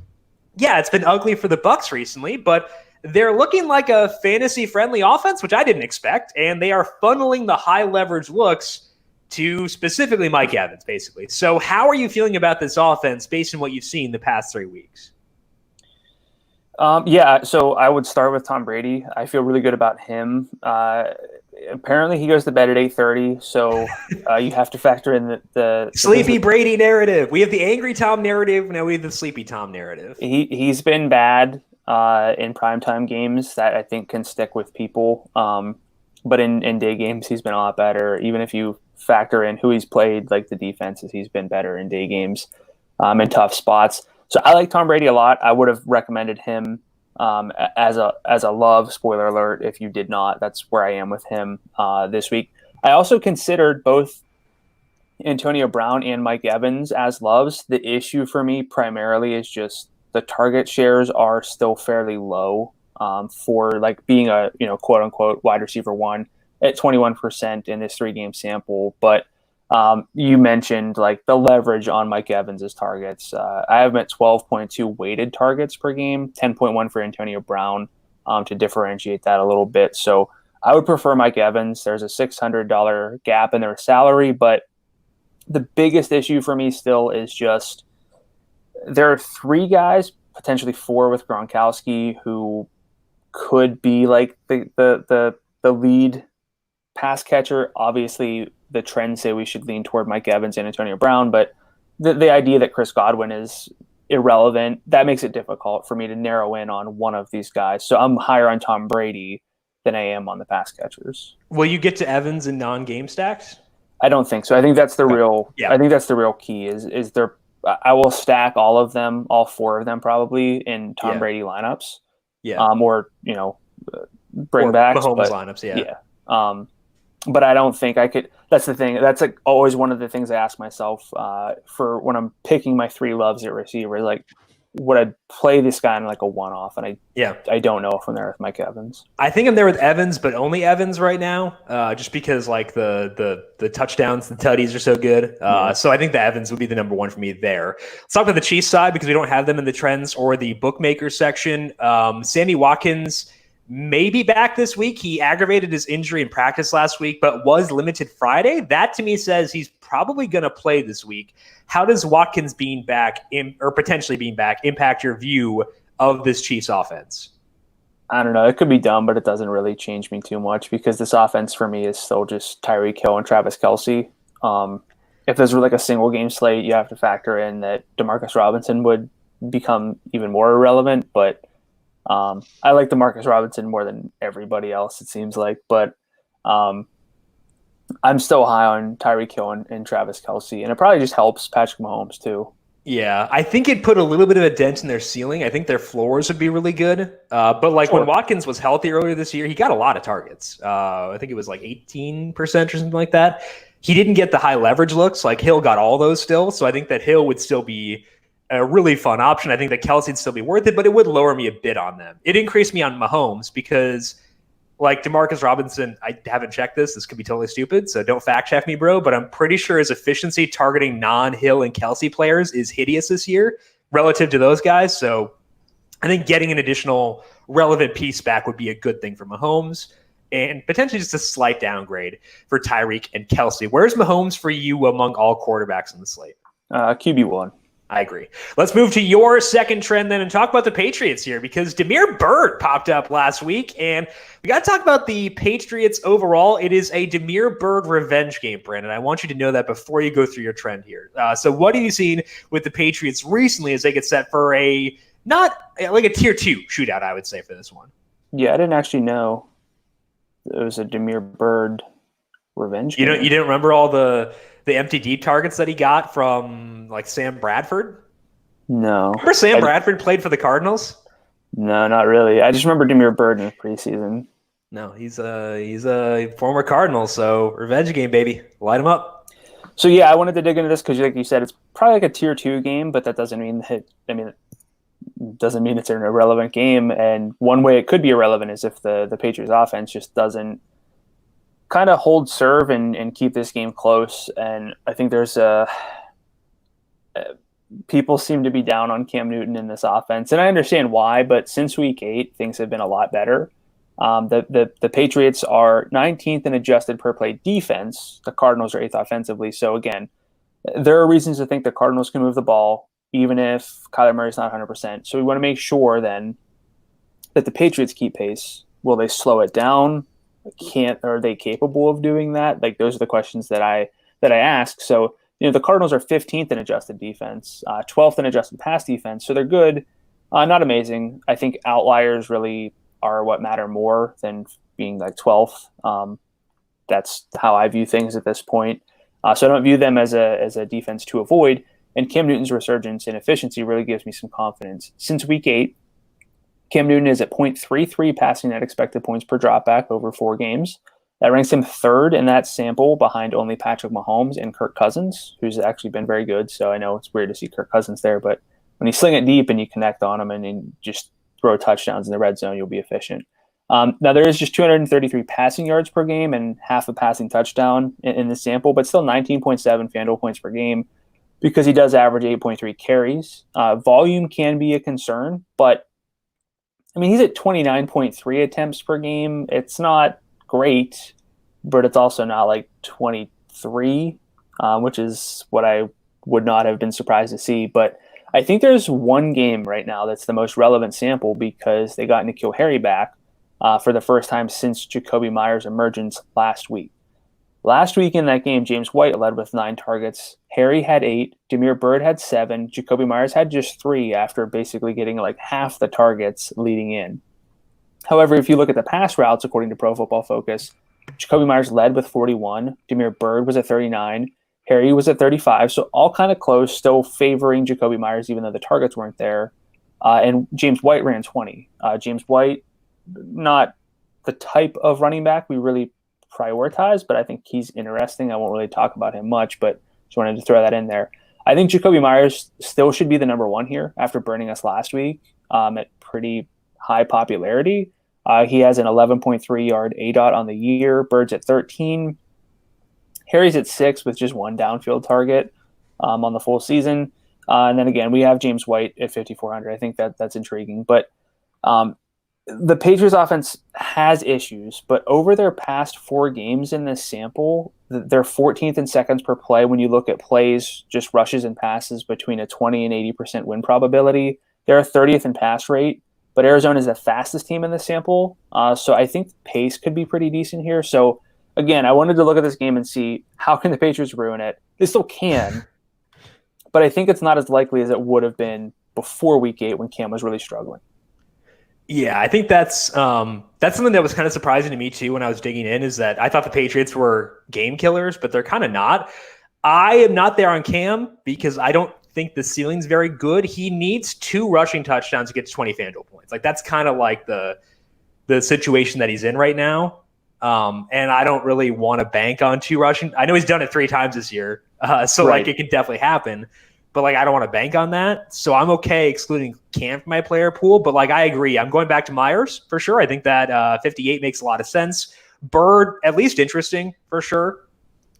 yeah, it's been ugly for the Bucs recently, but they're looking like a fantasy-friendly offense, which I didn't expect, and they are funneling the high-leverage looks to specifically Mike Evans, basically. So how are you feeling about this offense based on what you've seen the past 3 weeks? So I would start with Tom Brady. I feel really good about him. Apparently he goes to bed at 8:30, so you have to factor in the Sleepy Brady narrative. We have the angry Tom narrative, now we have the sleepy Tom narrative. He's been bad in primetime games that I think can stick with people. But in day games, he's been a lot better. Even if you factor in who he's played, like the defenses, he's been better in day games in tough spots. So I like Tom Brady a lot. I would have recommended him as a love, spoiler alert, if you did not. That's where I am with him this week. I also considered both Antonio Brown and Mike Evans as loves. The issue for me primarily is just the target shares are still fairly low for like being a quote unquote wide receiver 1 at 21% in this 3-game sample. But you mentioned like the leverage on Mike Evans's targets. I have him at 12.2 weighted targets per game, 10.1 for Antonio Brown to differentiate that a little bit. So I would prefer Mike Evans. There's a $600 gap in their salary, but the biggest issue for me still is just there are 3 guys, potentially 4 with Gronkowski, who could be like the lead pass catcher. Obviously, the trends say we should lean toward Mike Evans and Antonio Brown, but the idea that Chris Godwin is irrelevant, that makes it difficult for me to narrow in on one of these guys. So I'm higher on Tom Brady than I am on the pass catchers. Will you get to Evans in non-game stacks? I don't think so. I think that's the real. Yeah. I think that's the real key. Is there. I will stack all of them, all 4 of them probably in Tom Brady lineups. Yeah. Or bring back Mahomes lineups. Yeah. But I don't think I could. That's the thing. That's like always one of the things I ask myself for when I'm picking my 3 loves at receiver. Like, would I play this guy in like a one-off? And I don't know if I'm there with Mike Evans. I think I'm there with Evans, but only Evans right now, just because like the touchdowns, the tutties are so good. So I think the Evans would be the number 1 for me there. Let's talk about the Chiefs side because we don't have them in the trends or the bookmaker section. Sammy Watkins may be back this week. He aggravated his injury in practice last week, but was limited Friday. That to me says he's probably going to play this week. How does Watkins being back or potentially being back impact your view of this Chiefs offense? I don't know. It could be dumb, but it doesn't really change me too much because this offense for me is still just Tyreek Hill and Travis Kelce. If there's like a single game slate, you have to factor in that Demarcus Robinson would become even more irrelevant. But I like DeMarcus Robinson more than everybody else, it seems like. But I'm still high on Tyreek Hill and Travis Kelce, and it probably just helps Patrick Mahomes too. Yeah, I think it put a little bit of a dent in their ceiling. I think their floors would be really good. But like Sure. when Watkins was healthy earlier this year, he got a lot of targets. I think it was like 18% or something like that. He didn't get the high leverage looks. Like Hill got all those still. So I think that Hill would still be a really fun option. I think that Kelsey would still be worth it, but it would lower me a bit on them. It increased me on Mahomes because like DeMarcus Robinson, I haven't checked this. This could be totally stupid, so don't fact check me, bro. But I'm pretty sure his efficiency targeting non-Hill and Kelsey players is hideous this year relative to those guys. So I think getting an additional relevant piece back would be a good thing for Mahomes and potentially just a slight downgrade for Tyreek and Kelsey. Where's Mahomes for you among all quarterbacks on the slate? QB1. I agree. Let's move to your second trend then and talk about the Patriots here because Damiere Byrd popped up last week, and we got to talk about the Patriots overall. It is a Damiere Byrd revenge game, Brandon. I want you to know that before you go through your trend here. So what have you seen with the Patriots recently as they get set for a not like a tier 2 shootout, I would say, for this one? Yeah, I didn't actually know it was a Damiere Byrd revenge game. You didn't remember all the empty deep targets that he got from like Sam Bradford? No. Remember Sam Bradford played for the Cardinals? No, not really. I just remember Damiere Byrd in the preseason. No, he's a former Cardinal, so revenge game, baby. Light him up. So yeah, I wanted to dig into this because, like you said, it's probably like a tier 2 game, but that doesn't mean that. It doesn't mean it's an irrelevant game. And one way it could be irrelevant is if the Patriots offense just doesn't kind of hold serve and keep this game close. And I think there's people seem to be down on Cam Newton in this offense, and I understand why. But since week 8, things have been a lot better. The Patriots are 19th in adjusted per play defense. The Cardinals are 8th offensively. So again, there are reasons to think the Cardinals can move the ball, even if Kyler Murray's not 100%. So we want to make sure then that the Patriots keep pace. Will they slow it down? Are they capable of doing that? Like, those are the questions that I ask. So, the Cardinals are 15th in adjusted defense, 12th in adjusted pass defense. So they're good, not amazing. I think outliers really are what matter more than being like 12th. That's how I view things at this point. So I don't view them as a defense to avoid. And Cam Newton's resurgence in efficiency really gives me some confidence. Since week 8, Cam Newton is at 0.33 passing net expected points per dropback over 4 games. That ranks him 3rd in that sample behind only Patrick Mahomes and Kirk Cousins, who's actually been very good. So I know it's weird to see Kirk Cousins there, but when you sling it deep and you connect on him and just throw touchdowns in the red zone, you'll be efficient. Now, there is just 233 passing yards per game and half a passing touchdown in the sample, but still 19.7 FanDuel points per game because he does average 8.3 carries. Volume can be a concern, but he's at 29.3 attempts per game. It's not great, but it's also not like 23, which is what I would not have been surprised to see. But I think there's one game right now that's the most relevant sample because they got N'Keal Harry back for the first time since Jacoby Myers' emergence last week. Last week in that game, James White led with 9 targets. Harry had 8. Damiere Byrd had 7. Jacoby Myers had just 3 after basically getting like half the targets leading in. However, if you look at the pass routes, according to Pro Football Focus, Jacoby Myers led with 41. Damiere Byrd was at 39. Harry was at 35. So all kind of close, still favoring Jacoby Myers, even though the targets weren't there. And James White ran 20. James White, not the type of running back we really prioritize, but I think he's interesting. I won't really talk about him much, but just wanted to throw that in there. I think Jacoby Myers still should be the number 1 here after burning us last week at pretty high popularity. He has an 11.3 yard ADOT on the year. Bird's at 13. Harry's at 6 with just 1 downfield target on the full season. And then again, we have James White at 5,400. I think that's intriguing. But the Patriots offense has issues, but over their past 4 games in this sample, they're 14th in seconds per play when you look at plays, just rushes and passes between a 20 and 80% win probability. They're 30th in pass rate, but Arizona is the fastest team in this sample. So I think pace could be pretty decent here. So again, I wanted to look at this game and see how can the Patriots ruin it. They still can, but I think it's not as likely as it would have been before week 8 when Cam was really struggling. Yeah, I think that's something that was kind of surprising to me too when I was digging in, is that I thought the Patriots were game killers, but they're kind of not. I am not there on Cam because I don't think the ceiling's very good. He needs 2 rushing touchdowns to get to 20 FanDuel points. Like that's kind of like the situation that he's in right now. And I don't really want to bank on 2 rushing. I know he's done it 3 times this year, so Right. like it can definitely happen. But like I don't want to bank on that, so I'm okay excluding Cam from my player pool. But like I agree, I'm going back to Myers for sure. I think that 58 makes a lot of sense. Bird, at least interesting for sure,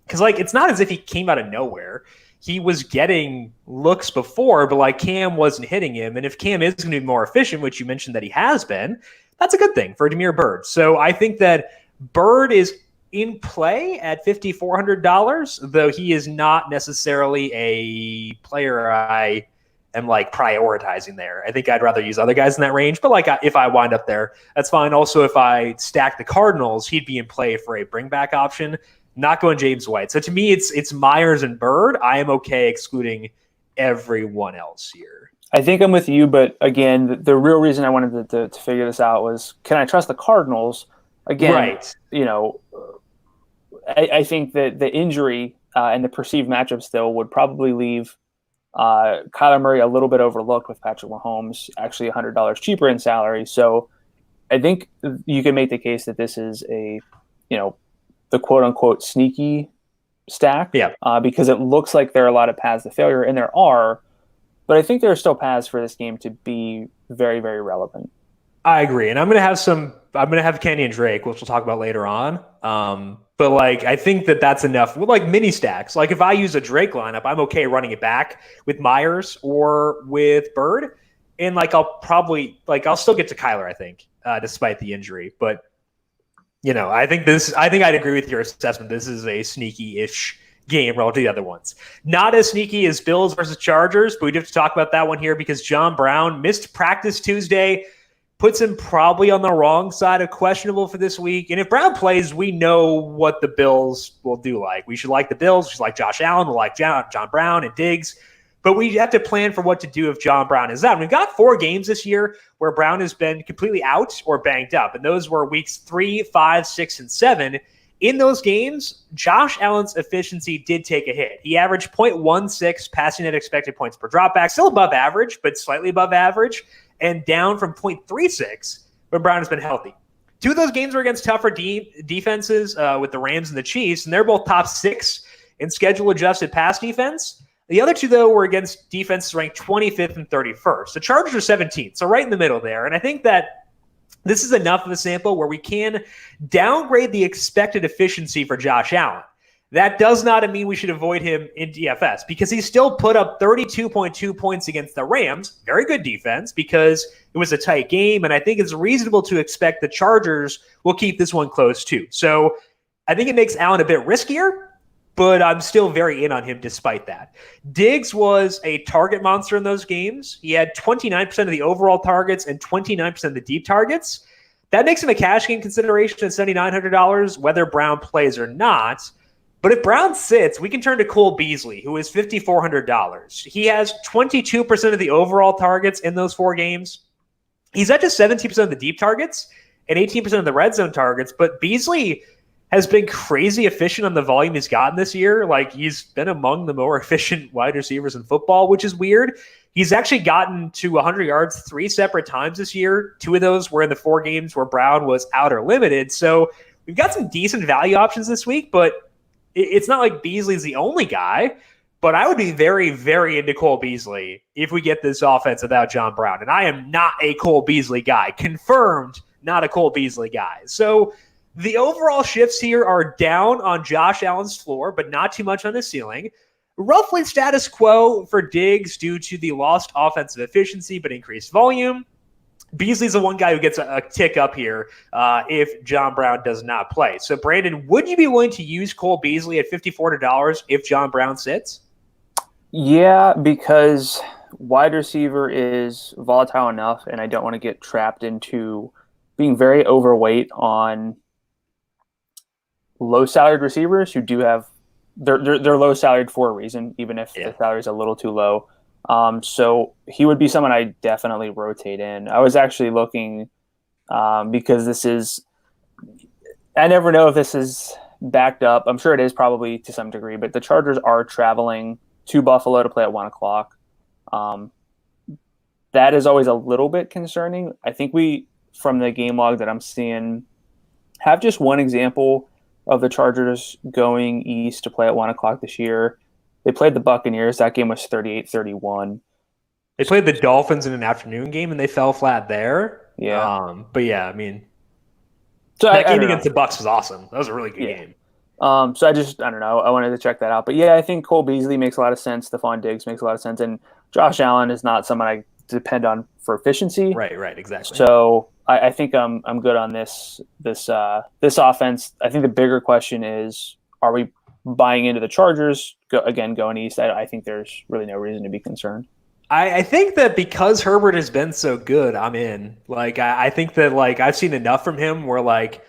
because like it's not as if he came out of nowhere. He was getting looks before, but like Cam wasn't hitting him. And if Cam is going to be more efficient, which you mentioned that he has been, that's a good thing for Damiere Byrd. So I think that Bird is in play at $5,400, though he is not necessarily a player I am like prioritizing there. I think I'd rather use other guys in that range, but like if I wind up there, that's fine. Also, if I stack the Cardinals, he'd be in play for a bring back option, not going James White. So to me, it's Myers and Bird. I am okay excluding everyone else here. I think I'm with you, but again, the real reason I wanted to figure this out was, can I trust the Cardinals? Again, Right. I think that the injury and the perceived matchup still would probably leave Kyler Murray a little bit overlooked, with Patrick Mahomes actually $100 cheaper in salary. So I think you can make the case that this is the quote unquote sneaky stack, because it looks like there are a lot of paths to failure, and there are, but I think there are still paths for this game to be very, very relevant. I agree. And I'm going to have Kenny and Drake, which we'll talk about later on. But like, I think that that's enough. Like mini stacks. Like if I use a Drake lineup, I'm okay running it back with Myers or with Bird. And like, I'll still get to Kyler, I think, despite the injury. But I think I'd agree with your assessment. This is a sneaky-ish game relative to the other ones. Not as sneaky as Bills versus Chargers, but we do have to talk about that one here because John Brown missed practice Tuesday. Puts him probably on the wrong side of questionable for this week. And if Brown plays, we know what the Bills will do. Like we should like the Bills, we should like Josh Allen, we'll like John Brown and Diggs. But we have to plan for what to do if John Brown is out. And we've got 4 games this year where Brown has been completely out or banged up. And those were weeks 3, 5, 6, and 7. In those games, Josh Allen's efficiency did take a hit. He averaged 0.16 passing net expected points per dropback, still above average, but slightly above average, and down from 0.36 when Brown has been healthy. 2 of those games were against tougher defenses with the Rams and the Chiefs, and they're both top 6 in schedule-adjusted pass defense. The other 2, though, were against defenses ranked 25th and 31st. The Chargers are 17th, so right in the middle there. And I think that this is enough of a sample where we can downgrade the expected efficiency for Josh Allen. That does not mean we should avoid him in DFS because he still put up 32.2 points against the Rams. Very good defense because it was a tight game, and I think it's reasonable to expect the Chargers will keep this one close too. So I think it makes Allen a bit riskier, but I'm still very in on him despite that. Diggs was a target monster in those games. He had 29% of the overall targets and 29% of the deep targets. That makes him a cash game consideration at $7,900, whether Brown plays or not. But if Brown sits, we can turn to Cole Beasley, who is $5,400. He has 22% of the overall targets in those 4 games. He's at just 17% of the deep targets and 18% of the red zone targets. But Beasley has been crazy efficient on the volume he's gotten this year. Like he's been among the more efficient wide receivers in football, which is weird. He's actually gotten to 100 yards 3 separate times this year. 2 of those were in the 4 games where Brown was out or limited. So we've got some decent value options this week, but it's not like Beasley's the only guy, but I would be very, very into Cole Beasley if we get this offense without John Brown. And I am not a Cole Beasley guy. Confirmed, not a Cole Beasley guy. So the overall shifts here are down on Josh Allen's floor, but not too much on the ceiling. Roughly status quo for Diggs due to the lost offensive efficiency, but increased volume. Beasley's the one guy who gets a tick up here if John Brown does not play. So, Brandon, would you be willing to use Cole Beasley at $5,400 if John Brown sits? Yeah, because wide receiver is volatile enough, and I don't want to get trapped into being very overweight on low-salaried receivers who do have they're low-salaried for a reason, even if the salary is a little too low. So he would be someone I definitely rotate in. I was actually looking because I never know if this is backed up. I'm sure it is probably to some degree, but the Chargers are traveling to Buffalo to play at 1 o'clock. That is always a little bit concerning. I think from the game log that I'm seeing, have just one example of the Chargers going east to play at 1 o'clock this year. They played the Buccaneers. That game was 38-31. They played the Dolphins in an afternoon game, and they fell flat there. Yeah. But yeah, I mean, So that game don't against know. the Bucs was awesome. That was a really good game. So I don't know. I wanted to check that out. But yeah, I think Cole Beasley makes a lot of sense. Stephon Diggs makes a lot of sense. And Josh Allen is not someone I depend on for efficiency. Right, exactly. So I think I'm good on this offense. I think the bigger question is, are we buying into the Chargers going east? I think there's really no reason to be concerned. I think that because Herbert has been so good, I'm in. Like, I think that, like, I've seen enough from him where, like,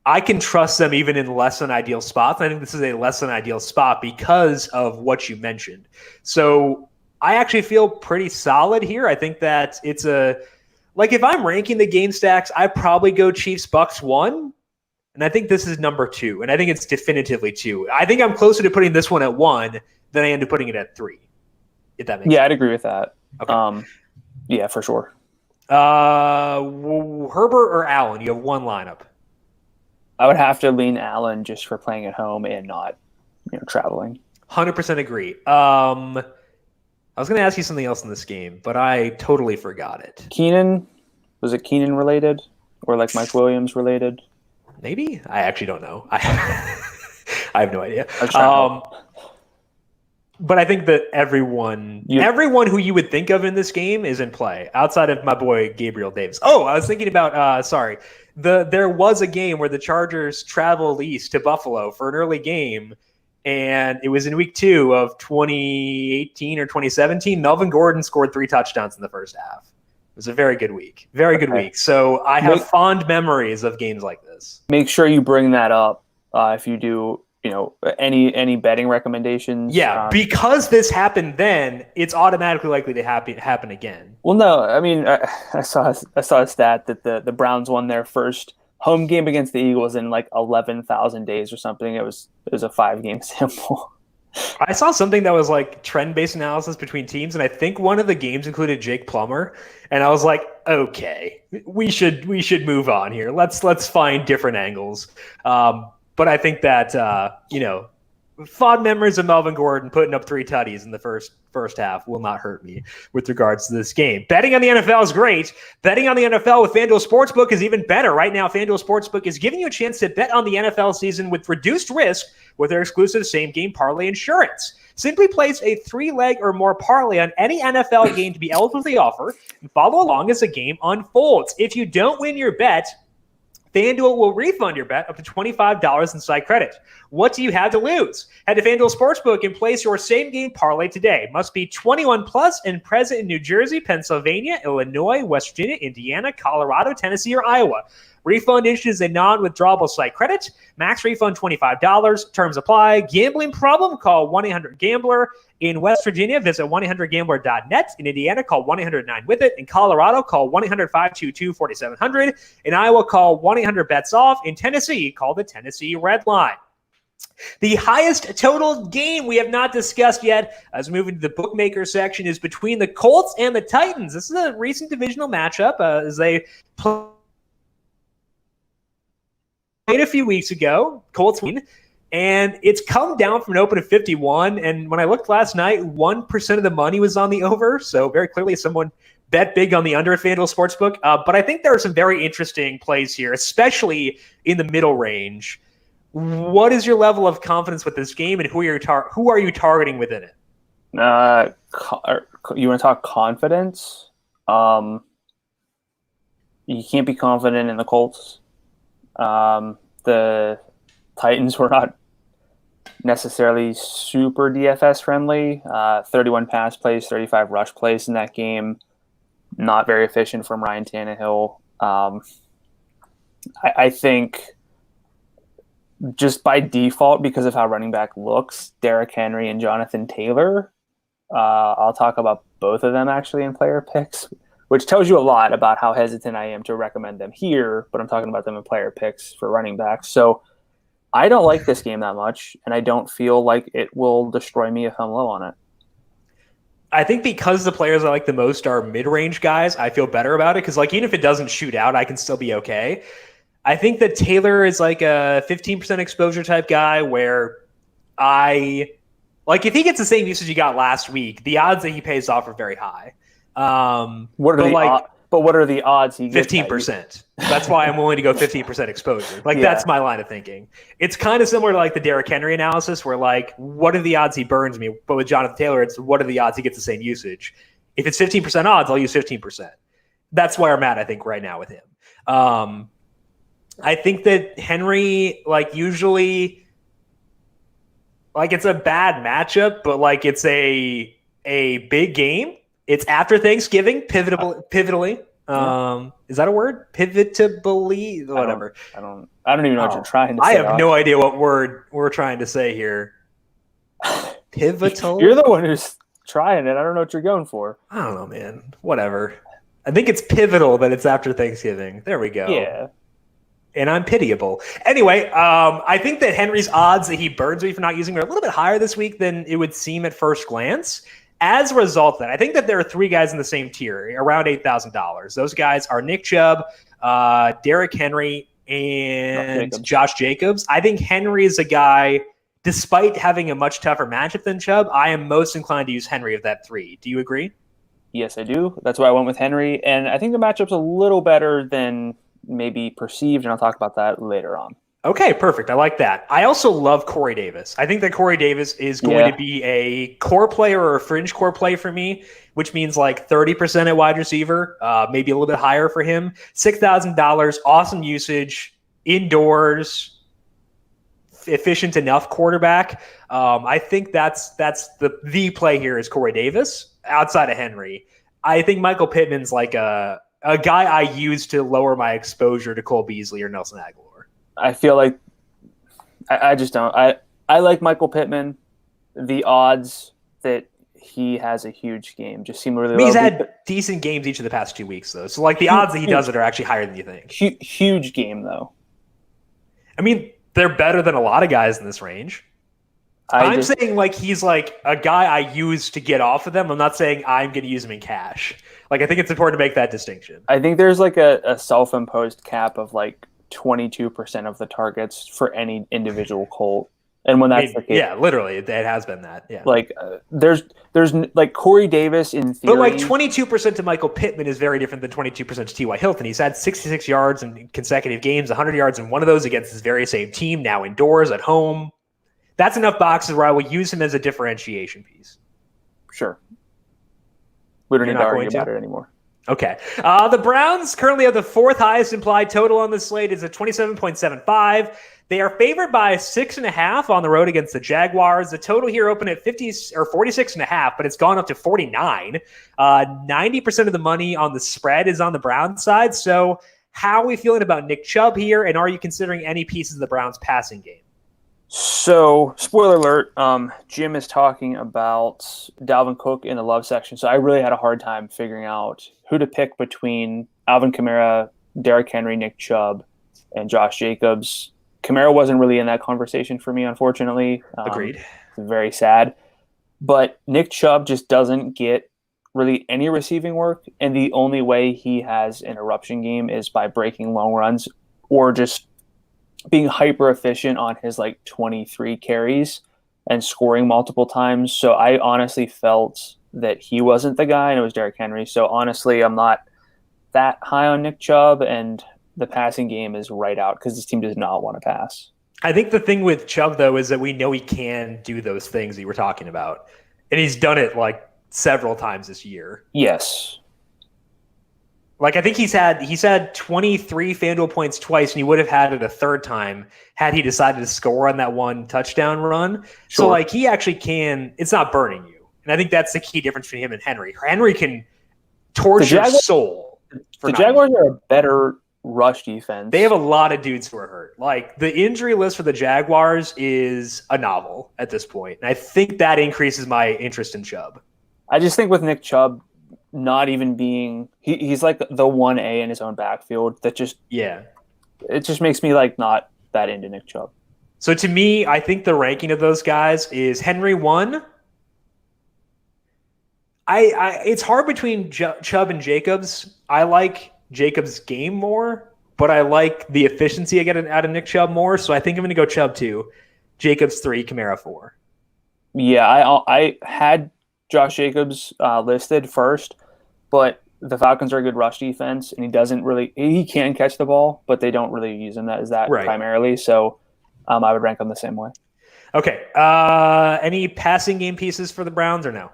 I can trust them even in less than ideal spots. I think this is a less than ideal spot because of what you mentioned. So I actually feel pretty solid here. I think that it's if I'm ranking the game stacks, I probably go Chiefs Bucks 1. And I think this is number 2. And I think it's definitively 2. I think I'm closer to putting this one at 1 than I am to putting it at 3. If that makes sense. I'd agree with that. Okay. Yeah, for sure. Herbert or Allen? You have one lineup. I would have to lean Allen just for playing at home and not, traveling. 100% agree. I was going to ask you something else in this game, but I totally forgot it. Keenan? Was it Keenan related? Or like Mike Williams related? Maybe? I actually don't know. I have no idea. But I think that everyone who you would think of in this game is in play, outside of my boy Gabriel Davis. Oh, I was thinking about, there was a game where the Chargers traveled east to Buffalo for an early game, and it was in week 2 of 2018 or 2017. Melvin Gordon scored 3 touchdowns in the first half. It was a very good week. Very good week. So I have fond memories of games like this. Make sure you bring that up if you do, any betting recommendations. Yeah, because this happened then, it's automatically likely to happen again. Well, no, I mean, I saw a stat that the Browns won their first home game against the Eagles in like 11,000 days or something. It was a 5-game sample. I saw something that was like trend-based analysis between teams, and I think one of the games included Jake Plummer, and I was like, okay, we should move on here. Let's find different angles. But I think that fond memories of Melvin Gordon putting up 3 tutties in the first half will not hurt me with regards to this game. Betting on the NFL is great. Betting on the NFL with FanDuel Sportsbook is even better. Right now, FanDuel Sportsbook is giving you a chance to bet on the NFL season with reduced risk with their exclusive same-game parlay insurance. Simply place a 3-leg or more parlay on any NFL game to be eligible for the offer and follow along as the game unfolds. If you don't win your bet, FanDuel will refund your bet up to $25 in site credit. What do you have to lose? Head to FanDuel Sportsbook and place your same-game parlay today. Must be 21 plus and present in New Jersey, Pennsylvania, Illinois, West Virginia, Indiana, Colorado, Tennessee, or Iowa. Refund issues a non-withdrawable site credit. Max refund $25. Terms apply. Gambling problem? Call 1-800-GAMBLER. In West Virginia, visit 1-800-GAMBLER.net. In Indiana, call 1-800-9-WITH-IT. In Colorado, call 1-800-522-4700. In Iowa, call 1-800-BETS-OFF. In Tennessee, call the Tennessee Red Line. The highest total game we have not discussed yet, as we move into the bookmaker section, is between the Colts and the Titans. This is a recent divisional matchup as they played a few weeks ago. Colts win. And it's come down from an open of 51. And when I looked last night, 1% of the money was on the over. So very clearly someone bet big on the under at FanDuel Sportsbook. But I think there are some very interesting plays here, especially in the middle range. What is your level of confidence with this game, and who are you targeting within it? You want to talk confidence? You can't be confident in the Colts. The Titans were not necessarily super DFS friendly. 31 pass plays, 35 rush plays in that game. Not very efficient from Ryan Tannehill. I think just by default, because of how running back looks, Derrick Henry and Jonathan Taylor I'll talk about both of them actually in player picks, which tells you a lot about how hesitant I am to recommend them here, but I'm talking about them in player picks for running backs. So I don't like this game that much, and I don't feel like it will destroy me if I'm low on it. I think because the players I like the most are mid-range guys, I feel better about it because, like, even if it doesn't shoot out, I can still be okay. I think that Taylor is like a 15% exposure type guy where if he gets the same usage he got last week, the odds that he pays off are very high. What are the odds he gets? 15%. That's why I'm willing to go 15% exposure. That's my line of thinking. It's kind of similar to like the Derrick Henry analysis where like, what are the odds he burns me? But with Jonathan Taylor, it's what are the odds he gets the same usage? If it's 15% odds, I'll use 15%. That's where I'm at, I think, right now with him. I think that Henry, like, usually, like, it's a bad matchup, but like it's a big game. It's after Thanksgiving, pivotally. Is that a word? Pivotably? Whatever. I don't even know what you're trying to say. I have no idea what word we're trying to say here. Pivotal? You're the one who's trying it. I don't know what you're going for. I don't know, man. Whatever. I think it's pivotal that it's after Thanksgiving. There we go. Yeah. And I'm pitiable. Anyway, I think that Henry's odds that he burns me for not using are a little bit higher this week than it would seem at first glance. As a result of that, I think that there are three guys in the same tier, around $8,000. Those guys are Nick Chubb, Derrick Henry, and Josh Jacobs. I think Henry is a guy, despite having a much tougher matchup than Chubb, I am most inclined to use Henry of that three. Do you agree? Yes, I do. That's why I went with Henry. And I think the matchup's a little better than maybe perceived, and I'll talk about that later on. Okay, perfect. I like that. I also love Corey Davis. I think that Corey Davis is going to be a core player or a fringe core play for me, which means like 30% at wide receiver, maybe a little bit higher for him. $6,000, awesome usage, indoors, efficient enough quarterback. I think that's the play here is Corey Davis outside of Henry. I think Michael Pittman's like a guy I use to lower my exposure to Cole Beasley or Nelson Aguilar. I feel like I just don't. I like Michael Pittman. The odds that he has a huge game just seem really low. He's had decent games each of the past 2 weeks, though. So, like, the odds that he does it are actually higher than you think. Huge game, though. I mean, they're better than a lot of guys in this range. I'm saying, like, he's like a guy I use to get off of them. I'm not saying I'm going to use him in cash. Like, I think it's important to make that distinction. I think there's, like, a self-imposed cap of, like, 22% of the targets for any individual Colt. And when that's the case. Yeah, literally. It has been that. Yeah. Like, there's like Corey Davis in theory. But like 22% to Michael Pittman is very different than 22% to T.Y. Hilton. He's had 66 yards in consecutive games, 100 yards in one of those against his very same team, now indoors, at home. That's enough boxes where I will use him as a differentiation piece. Sure. We don't need to argue about it anymore. Okay. The Browns currently have the fourth highest implied total on the slate is at 27.75. They are favored by 6.5 on the road against the Jaguars. The total here opened at 46.5, but it's gone up to 49. 90% of the money on the spread is on the Browns side. So how are we feeling about Nick Chubb here? And are you considering any pieces of the Browns passing game? So, spoiler alert, Jim is talking about Dalvin Cook in the love section. So I really had a hard time figuring out who to pick between Alvin Kamara, Derrick Henry, Nick Chubb, and Josh Jacobs. Kamara wasn't really in that conversation for me, unfortunately. Agreed. Very sad. But Nick Chubb just doesn't get really any receiving work, and the only way he has an eruption game is by breaking long runs or just being hyper efficient on his like 23 carries and scoring multiple times. So I honestly felt that he wasn't the guy and it was Derrick Henry. So honestly, I'm not that high on Nick Chubb, and the passing game is right out because this team does not want to pass. I think the thing with Chubb, though, is that we know he can do those things that you were talking about. And he's done it like several times this year. Yes. Like, I think he's had 23 FanDuel points twice, and he would have had it a third time had he decided to score on that one touchdown run. Sure. So, like, he actually can – it's not burning you. And I think that's the key difference between him and Henry. Henry can torch your soul. The Jaguars are a better rush defense. They have a lot of dudes who are hurt. Like, the injury list for the Jaguars is a novel at this point. And I think that increases my interest in Chubb. I just think with Nick Chubb not even being he's like the 1A in his own backfield that just it just makes me like not that into Nick Chubb. So to me, I think the ranking of those guys is Henry 1. It's hard between Chubb and Jacobs. I like Jacobs' game more, but I like the efficiency I get out of Nick Chubb more. So I think I'm going to go Chubb 2, Jacobs 3, Kamara 4. Yeah, I had Josh Jacobs listed first, but the Falcons are a good rush defense, and he can catch the ball, but they don't really use him as that primarily. So I would rank him the same way. Okay. Any passing game pieces for the Browns or no?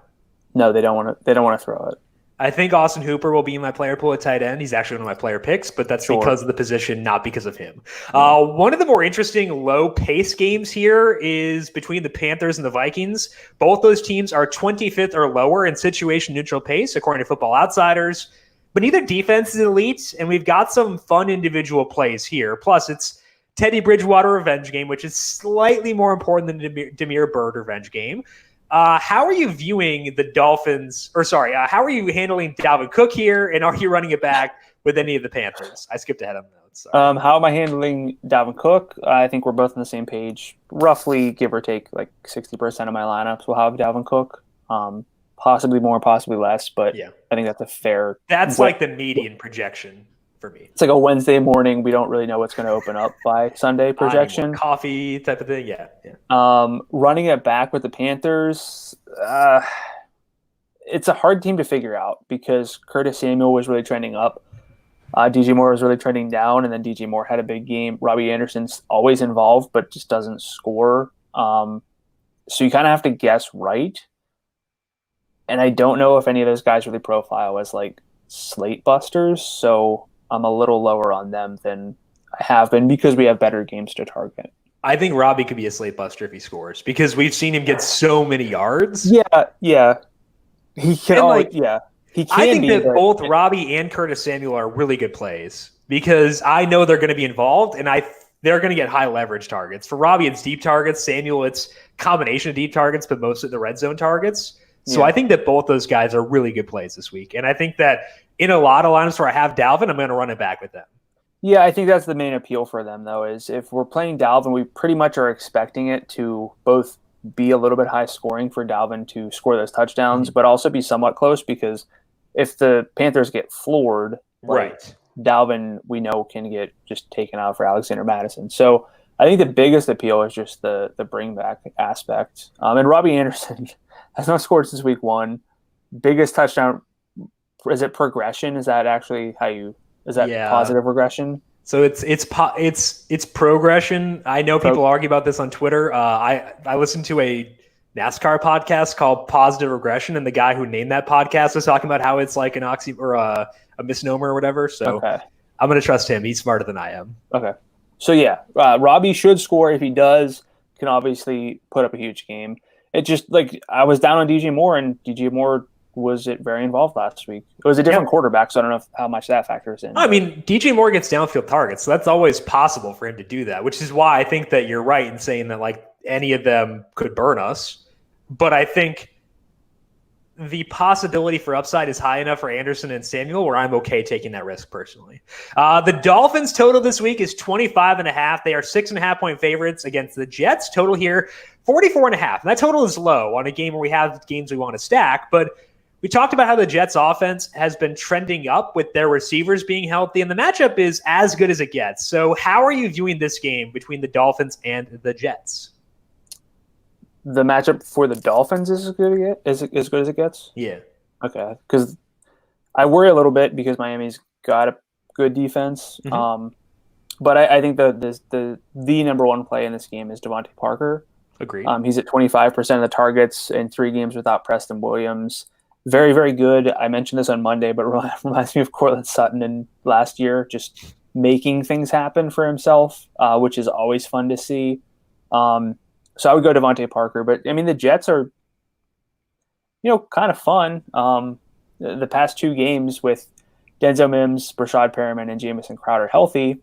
No, they don't want to throw it. I think Austin Hooper will be in my player pool at tight end. He's actually one of my player picks, but that's because of the position, not because of him. One of the more interesting low-pace games here is between the Panthers and the Vikings. Both those teams are 25th or lower in situation-neutral pace, according to Football Outsiders. But neither defense is elite, and we've got some fun individual plays here. Plus, it's Teddy Bridgewater revenge game, which is slightly more important than the Demir Bird revenge game. How are you viewing the Dolphins, how are you handling Dalvin Cook here, and are you running it back with any of the Panthers? I skipped ahead on notes. How am I handling Dalvin Cook? I think we're both on the same page. Roughly, give or take, like 60% of my lineups will have Dalvin Cook. Possibly more, possibly less, but I think that's a fair... That's like the median projection for me. It's like a Wednesday morning. We don't really know what's going to open up by Sunday projection. Coffee type of thing, yeah. Running it back with the Panthers, it's a hard team to figure out because Curtis Samuel was really trending up. DJ Moore was really trending down, and then DJ Moore had a big game. Robbie Anderson's always involved, but just doesn't score. So you kind of have to guess right. And I don't know if any of those guys really profile as like slate busters, so I'm a little lower on them than I have been because we have better games to target. I think Robbie could be a slate buster if he scores because we've seen him get so many yards. Yeah. He can he can I think that both Robbie and Curtis Samuel are really good plays because I know they're going to be involved and they're going to get high leverage targets. For Robbie, it's deep targets. Samuel, it's combination of deep targets, but mostly the red zone targets. So I think that both those guys are really good plays this week. And I think that in a lot of lineups where I have Dalvin, I'm going to run it back with them. Yeah, I think that's the main appeal for them, though, is if we're playing Dalvin, we pretty much are expecting it to both be a little bit high scoring for Dalvin to score those touchdowns, but also be somewhat close because if the Panthers get floored, Dalvin, we know, can get just taken out for Alexander Madison. So I think the biggest appeal is just the bring back aspect. And Robbie Anderson has not scored since week 1. Biggest touchdown, is it progression? Is that actually how you? Is that positive regression? So it's progression. I know people argue about this on Twitter. I listened to a NASCAR podcast called Positive Regression, and the guy who named that podcast was talking about how it's like an or a misnomer or whatever. So I'm going to trust him. He's smarter than I am. Okay. So Robbie should score. If he does, can obviously put up a huge game. It just like I was down on DJ Moore, and DJ Moore wasn't very involved last week. It was a different quarterback, so I don't know how much that factors in. I mean, DJ Moore gets downfield targets, so that's always possible for him to do that, which is why I think that you're right in saying that like any of them could burn us. But I think the possibility for upside is high enough for Anderson and Samuel where I'm okay taking that risk personally. The Dolphins total this week is 25.5. They are 6.5-point favorites against the Jets. Total here, 44.5. And that total is low on a game where we have games we want to stack. But we talked about how the Jets offense has been trending up with their receivers being healthy, and the matchup is as good as it gets. So how are you viewing this game between the Dolphins and the Jets? The matchup for the Dolphins is as good as it gets? Yeah. Okay. Because I worry a little bit because Miami's got a good defense. Mm-hmm. But I think the number one play in this game is Devontae Parker. Agreed. He's at 25% of the targets in 3 games without Preston Williams. Very, very good. I mentioned this on Monday, but it reminds me of Cortland Sutton in last year, just making things happen for himself, which is always fun to see. So I would go Devontae Parker. But, I mean, the Jets are, kind of fun. The past 2 games with Denzel Mims, Brashad Perriman, and Jamison Crowder healthy,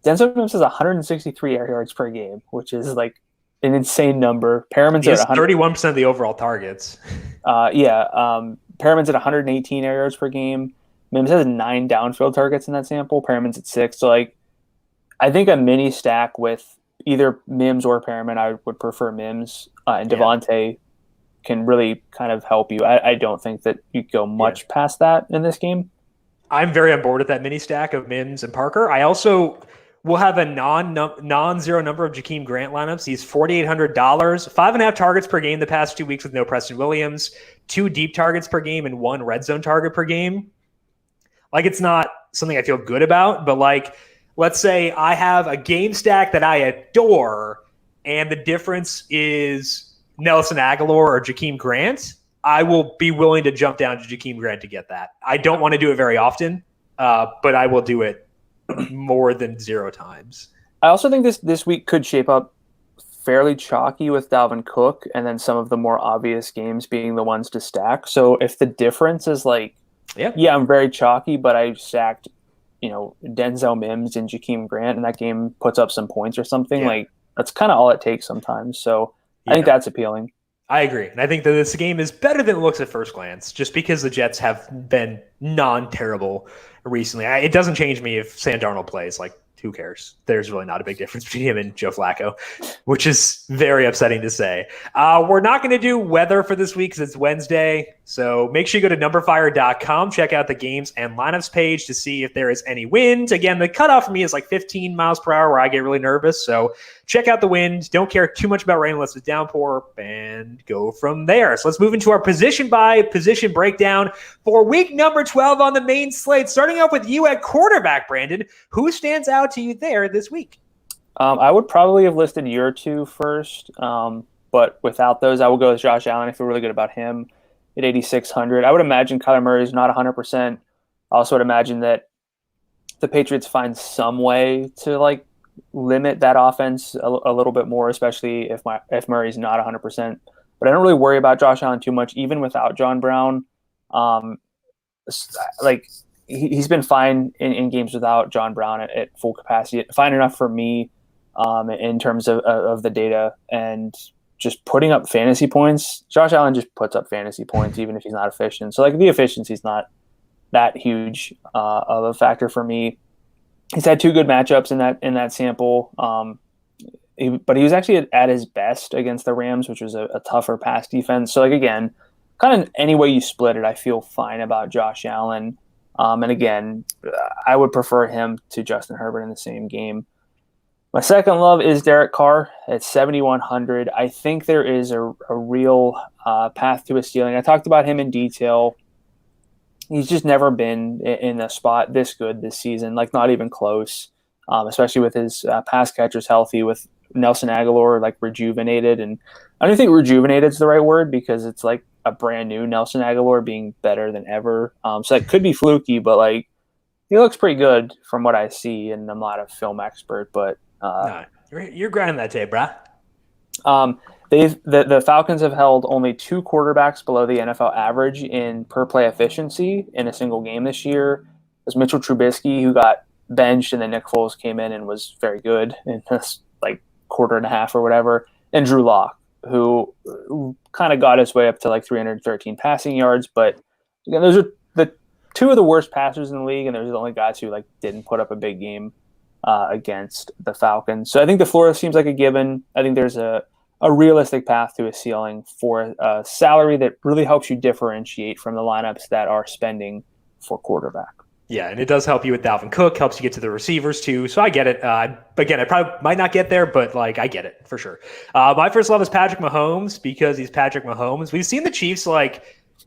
Denzel Mims has 163 air yards per game, which is, like, an insane number. Perriman's He has at 31% of the overall targets. Perriman's at 118 air yards per game. Mims has 9 downfield targets in that sample. Perriman's at 6. So, like, I think a mini stack with either Mims or Perriman, I would prefer Mims, and Devontae can really kind of help you. I don't think that you go much past that in this game. I'm very on board with that mini stack of Mims and Parker. I also will have a non-zero number of Jakeem Grant lineups. He's $4,800, 5.5 targets per game the past 2 weeks with no Preston Williams, 2 deep targets per game, and 1 red zone target per game. Like, it's not something I feel good about, but like, let's say I have a game stack that I adore, and the difference is Nelson Aguilar or Jakeem Grant. I will be willing to jump down to Jakeem Grant to get that. I don't want to do it very often, but I will do it more than 0 times. I also think this week could shape up fairly chalky with Dalvin Cook, and then some of the more obvious games being the ones to stack. So if the difference is like, I'm very chalky, but I stacked, Denzel Mims and Jakeem Grant, and that game puts up some points or something, like that's kind of all it takes sometimes. So I think that's appealing. I agree. And I think that this game is better than it looks at first glance, just because the Jets have been non-terrible recently. It doesn't change me if Sam Darnold plays. Like, who cares? There's really not a big difference between him and Joe Flacco, which is very upsetting to say. We're not going to do weather for this week because it's Wednesday. So make sure you go to numberFire.com, check out the games and lineups page to see if there is any wind. Again, the cutoff for me is like 15 miles per hour where I get really nervous. So check out the wind. Don't care too much about rain unless it's downpour, and go from there. So let's move into our position by position breakdown for week number 12 on the main slate. Starting off with you at quarterback, Brandon. Who stands out to you there this week? I would probably have listed your 2 first, but without those, I will go with Josh Allen. I feel really good about him at 8,600. I would imagine Kyler Murray is not 100%. I also would imagine that the Patriots find some way to like limit that offense a little bit more, especially if Murray's not 100%. But I don't really worry about Josh Allen too much, even without John Brown. He's been fine in games without John Brown at full capacity, fine enough for me in terms of the data and just putting up fantasy points. Josh Allen just puts up fantasy points even if he's not efficient. So like the efficiency is not that huge of a factor for me. He's had 2 good matchups in that sample, but he was actually at his best against the Rams, which was a tougher pass defense. So like again, kind of any way you split it, I feel fine about Josh Allen. And again, I would prefer him to Justin Herbert in the same game. My second love is Derek Carr at 7,100. I think there is a real path to a ceiling. I talked about him in detail. He's just never been in a spot this good this season, like not even close, especially with his pass catchers healthy, with Nelson Aguilar like rejuvenated. And I don't think rejuvenated is the right word because it's like a brand new Nelson Aguilar being better than ever. So that could be fluky, but like he looks pretty good from what I see. And I'm not a film expert, but you're grinding that tape, brah. The Falcons have held only 2 quarterbacks below the NFL average in per play efficiency in a single game this year. It was Mitchell Trubisky, who got benched, and then Nick Foles came in and was very good in this like quarter and a half or whatever, and Drew Lock, who kind of got his way up to like 313 passing yards. But again, those are the 2 of the worst passers in the league, and those are the only guys who like didn't put up a big game against the Falcons. So I think the floor seems like a given. I think there's a realistic path to a ceiling for a salary that really helps you differentiate from the lineups that are spending for quarterback. Yeah, and it does help you with Dalvin Cook, helps you get to the receivers too. So I get it. Again, I probably might not get there, but like I get it for sure. My first love is Patrick Mahomes because he's Patrick Mahomes. We've seen the Chiefs like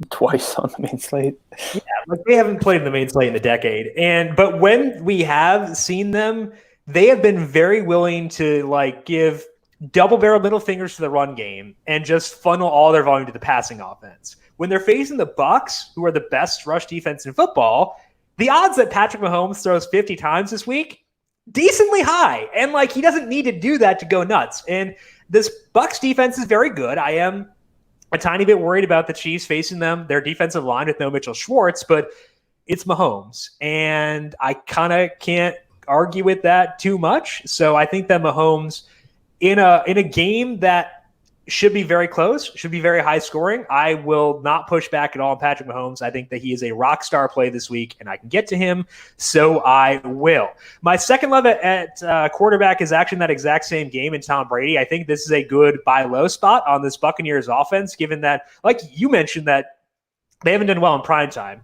twice on the main slate. Yeah, like they haven't played in the main slate in a decade. But when we have seen them, they have been very willing to like give double-barreled middle fingers to the run game and just funnel all their volume to the passing offense. When they're facing the Bucs, who are the best rush defense in football, the odds that Patrick Mahomes throws 50 times this week, decently high. And like he doesn't need to do that to go nuts. And this Bucs defense is very good. I am a tiny bit worried about the Chiefs facing them, their defensive line with no Mitchell Schwartz, but it's Mahomes. And I kind of can't argue with that too much. So I think that Mahomes in a game that should be very close, should be very high scoring, I will not push back at all on Patrick Mahomes. I think that he is a rock star play this week, and I can get to him, so I will. My second love at quarterback is actually in that exact same game in Tom Brady. I think this is a good buy low spot on this Buccaneers offense, given that, like you mentioned, that they haven't done well in prime time.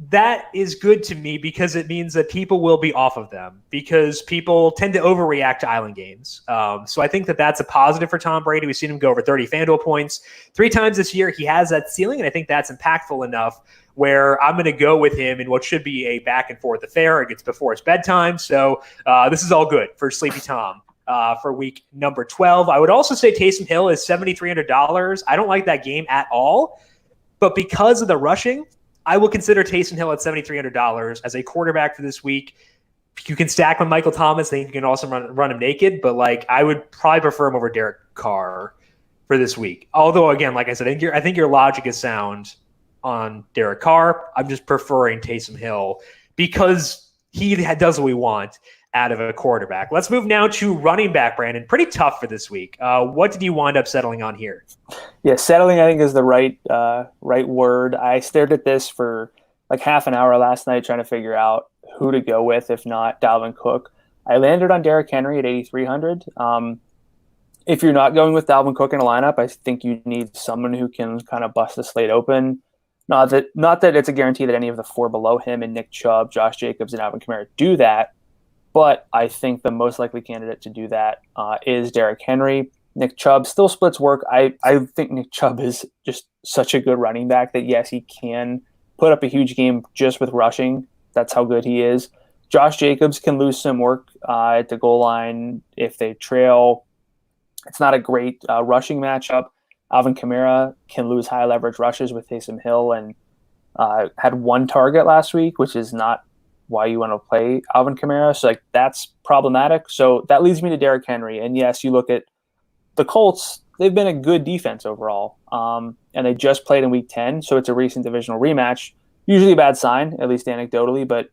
That is good to me because it means that people will be off of them because people tend to overreact to island games. So I think that that's a positive for Tom Brady. We've seen him go over 30 FanDuel points 3 times this year. He has that ceiling, and I think that's impactful enough where I'm going to go with him in what should be a back and forth affair. It gets before his bedtime. So this is all good for Sleepy Tom. For week number 12. I would also say Taysom Hill is $7,300. I don't like that game at all, but because of the rushing, I will consider Taysom Hill at $7,300 as a quarterback for this week. You can stack with Michael Thomas. I think you can also run him naked, but I would probably prefer him over Derek Carr for this week. Although, again, like I said, I think your logic is sound on Derek Carr. I'm just preferring Taysom Hill because he does what we want out of a quarterback. Let's move now to running back, Brandon. Pretty tough for this week. What did you wind up settling on here? Yeah, settling I think is the right word. I stared at this for like half an hour last night trying to figure out who to go with, if not Dalvin Cook. I landed on Derrick Henry at 8,300. If you're not going with Dalvin Cook in a lineup, I think you need someone who can kind of bust the slate open. Not that it's a guarantee that any of the 4 below him and Nick Chubb, Josh Jacobs, and Alvin Kamara do that. But I think the most likely candidate to do that is Derrick Henry. Nick Chubb still splits work. I think Nick Chubb is just such a good running back that, yes, he can put up a huge game just with rushing. That's how good he is. Josh Jacobs can lose some work at the goal line if they trail. It's not a great rushing matchup. Alvin Kamara can lose high leverage rushes with Taysom Hill and had 1 target last week, which is not why you want to play Alvin Kamara. So that's problematic. So that leads me to Derrick Henry. And yes, you look at the Colts, they've been a good defense overall. And they just played in week 10. So it's a recent divisional rematch. Usually a bad sign, at least anecdotally. But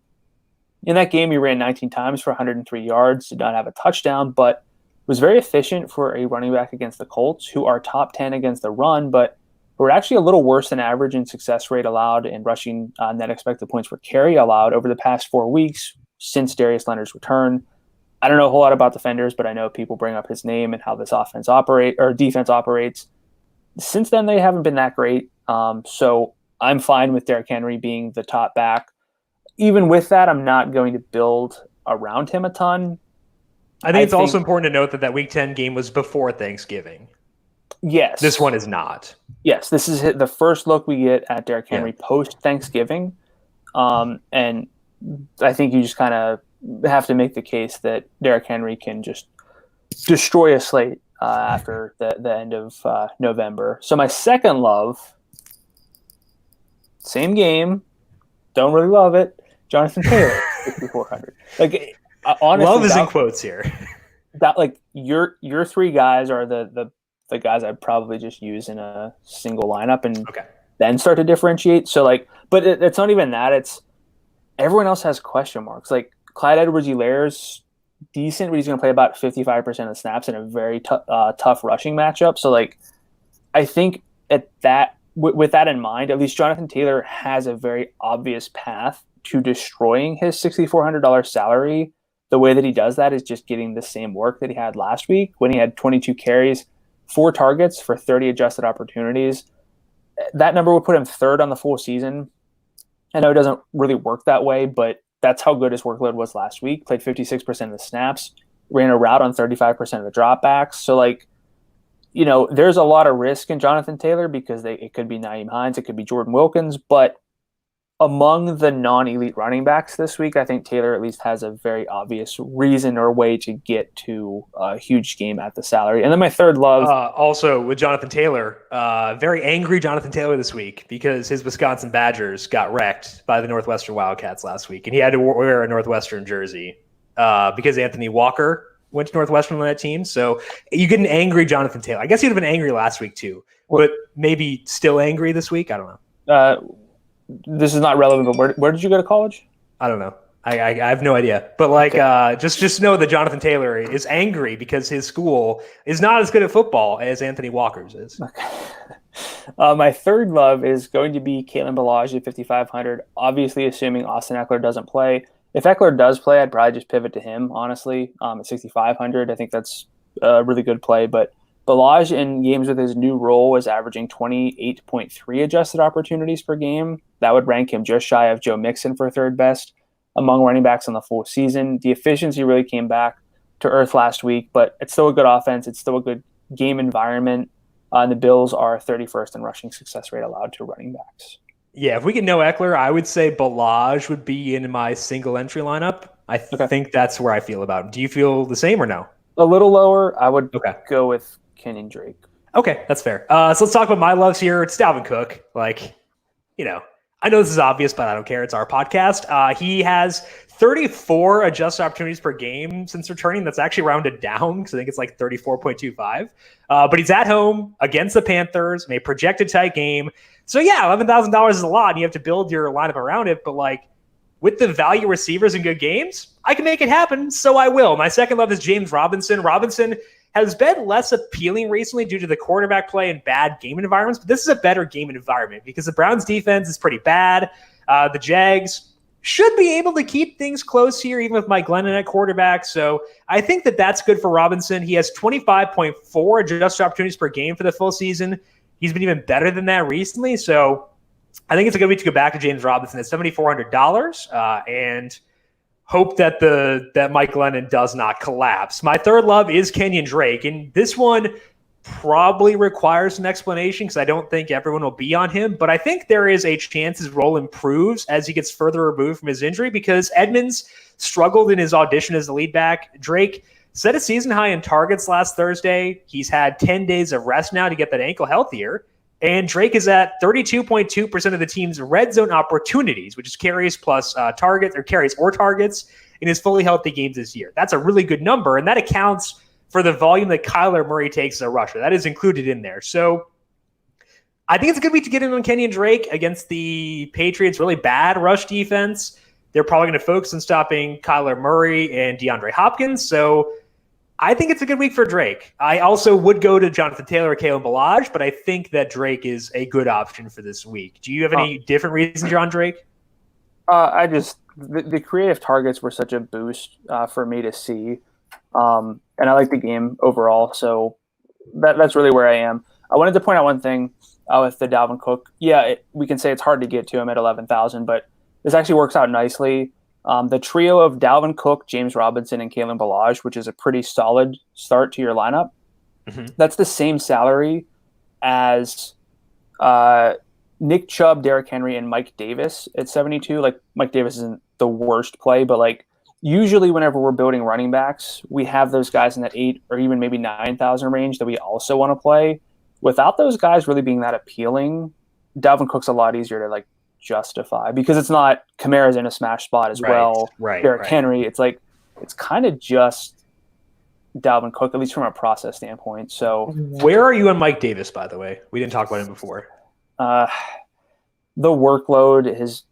in that game, he ran 19 times for 103 yards, did not have a touchdown, but was very efficient for a running back against the Colts, who are top 10 against the run, but who are actually a little worse than average in success rate allowed and rushing net expected points per carry allowed over the past 4 weeks since Darius Leonard's return. I don't know a whole lot about defenders, but I know people bring up his name and how this defense operates. Since then, they haven't been that great. So I'm fine with Derrick Henry being the top back. Even with that, I'm not going to build around him a ton. I think it's also important to note that Week 10 game was before Thanksgiving. Yes. This one is not. Yes, this is the first look we get at Derrick Henry post-Thanksgiving. And I think you just kind of have to make the case that Derrick Henry can just destroy a slate after the end of November. So my second love, same game, don't really love it, Jonathan Taylor, 5,400. Honestly, love is in quotes here. That your 3 guys are the guys I'd probably just use in a single lineup and then start to differentiate. So but it's not even that. It's everyone else has question marks. Clyde Edwards-Helaire's decent, but he's going to play about 55% of the snaps in a very tough rushing matchup. So I think with that in mind, at least Jonathan Taylor has a very obvious path to destroying his $6,400 salary. The way that he does that is just getting the same work that he had last week when he had 22 carries, 4 targets for 30 adjusted opportunities. That number would put him 3rd on the full season. I know it doesn't really work that way, but that's how good his workload was last week. Played 56% of the snaps, ran a route on 35% of the dropbacks. So there's a lot of risk in Jonathan Taylor because it could be Nyheim Hines, it could be Jordan Wilkins, but among the non-elite running backs this week, I think Taylor at least has a very obvious reason or way to get to a huge game at the salary. And then my third love... also with Jonathan Taylor, very angry Jonathan Taylor this week because his Wisconsin Badgers got wrecked by the Northwestern Wildcats last week, and he had to wear a Northwestern jersey because Anthony Walker went to Northwestern on that team. So you get an angry Jonathan Taylor. I guess he'd have been angry last week too, but maybe still angry this week. I don't know. This is not relevant, but where did you go to college? I don't know. I have no idea, but like, just know that Jonathan Taylor is angry because his school is not as good at football as Anthony Walker's is. Okay. My third love is going to be Kalen Ballage at 5,500. Obviously, assuming Austin Eckler doesn't play. If Eckler does play, I'd probably just pivot to him. Honestly, at 6,500, I think that's a really good play. But Ballage in games with his new role is averaging 28.3 adjusted opportunities per game. That would rank him just shy of Joe Mixon for third best among running backs on the full season. The efficiency really came back to earth last week, but it's still a good offense. It's still a good game environment. And the Bills are 31st in rushing success rate allowed to running backs. Yeah, if we get no Eckler, I would say Ballage would be in my single entry lineup. I think that's where I feel about him. Do you feel the same or no? A little lower. I would go with Kenyon Drake. Okay, that's fair. So let's talk about my loves here. It's Dalvin Cook. Like, I know this is obvious, but I don't care. It's our podcast. He has 34 adjusted opportunities per game since returning. That's actually rounded down because I think it's like 34.25. But he's at home against the Panthers in a projected tight game. So yeah, $11,000 is a lot, and you have to build your lineup around it. But like with the value receivers in good games, I can make it happen. So I will. My second love is James Robinson. Robinson has been less appealing recently due to the quarterback play and bad game environments. But this is a better game environment because the Browns defense is pretty bad. The Jags should be able to keep things close here, even with Mike Glennon at quarterback. So I think that that's good for Robinson. He has 25.4 adjusted opportunities per game for the full season. He's been even better than that recently. So I think it's a good week to go back to James Robinson at $7,400 and hope that that Mike Glennon does not collapse. My third love is Kenyon Drake, and this one probably requires an explanation because I don't think everyone will be on him, but I think there is a chance his role improves as he gets further removed from his injury because Edmonds struggled in his audition as the lead back. Drake set a season high in targets last Thursday. He's had 10 days of rest now to get that ankle healthier. And Drake is at 32.2% of the team's red zone opportunities, which is carries plus targets or carries or targets in his fully healthy games this year. That's a really good number, and that accounts for the volume that Kyler Murray takes as a rusher. That is included in there. So I think it's a good week to get in on Kenyon Drake against the Patriots' really bad rush defense. They're probably going to focus on stopping Kyler Murray and DeAndre Hopkins. So I think it's a good week for Drake. I also would go to Jonathan Taylor or Kalen Ballage, but I think that Drake is a good option for this week. Do you have any different reasons you're on Drake? The creative targets were such a boost for me to see. And I like the game overall. So that's really where I am. I wanted to point out one thing with the Dalvin Cook. Yeah, we can say it's hard to get to him at 11,000, but this actually works out nicely. The trio of Dalvin Cook, James Robinson, and Kalen Ballage, which is a pretty solid start to your lineup, that's the same salary as Nick Chubb, Derrick Henry, and Mike Davis at 72. Like, Mike Davis isn't the worst play, but like usually whenever we're building running backs, we have those guys in that 8 or even maybe 9,000 range that we also want to play. Without those guys really being that appealing, Dalvin Cook's a lot easier to like justify because it's not Kamara's in a smash spot as well. Derrick Henry, it's like it's kind of just Dalvin Cook, at least from a process standpoint. So where are you on Mike Davis, by the way? We didn't talk about him before. The workload is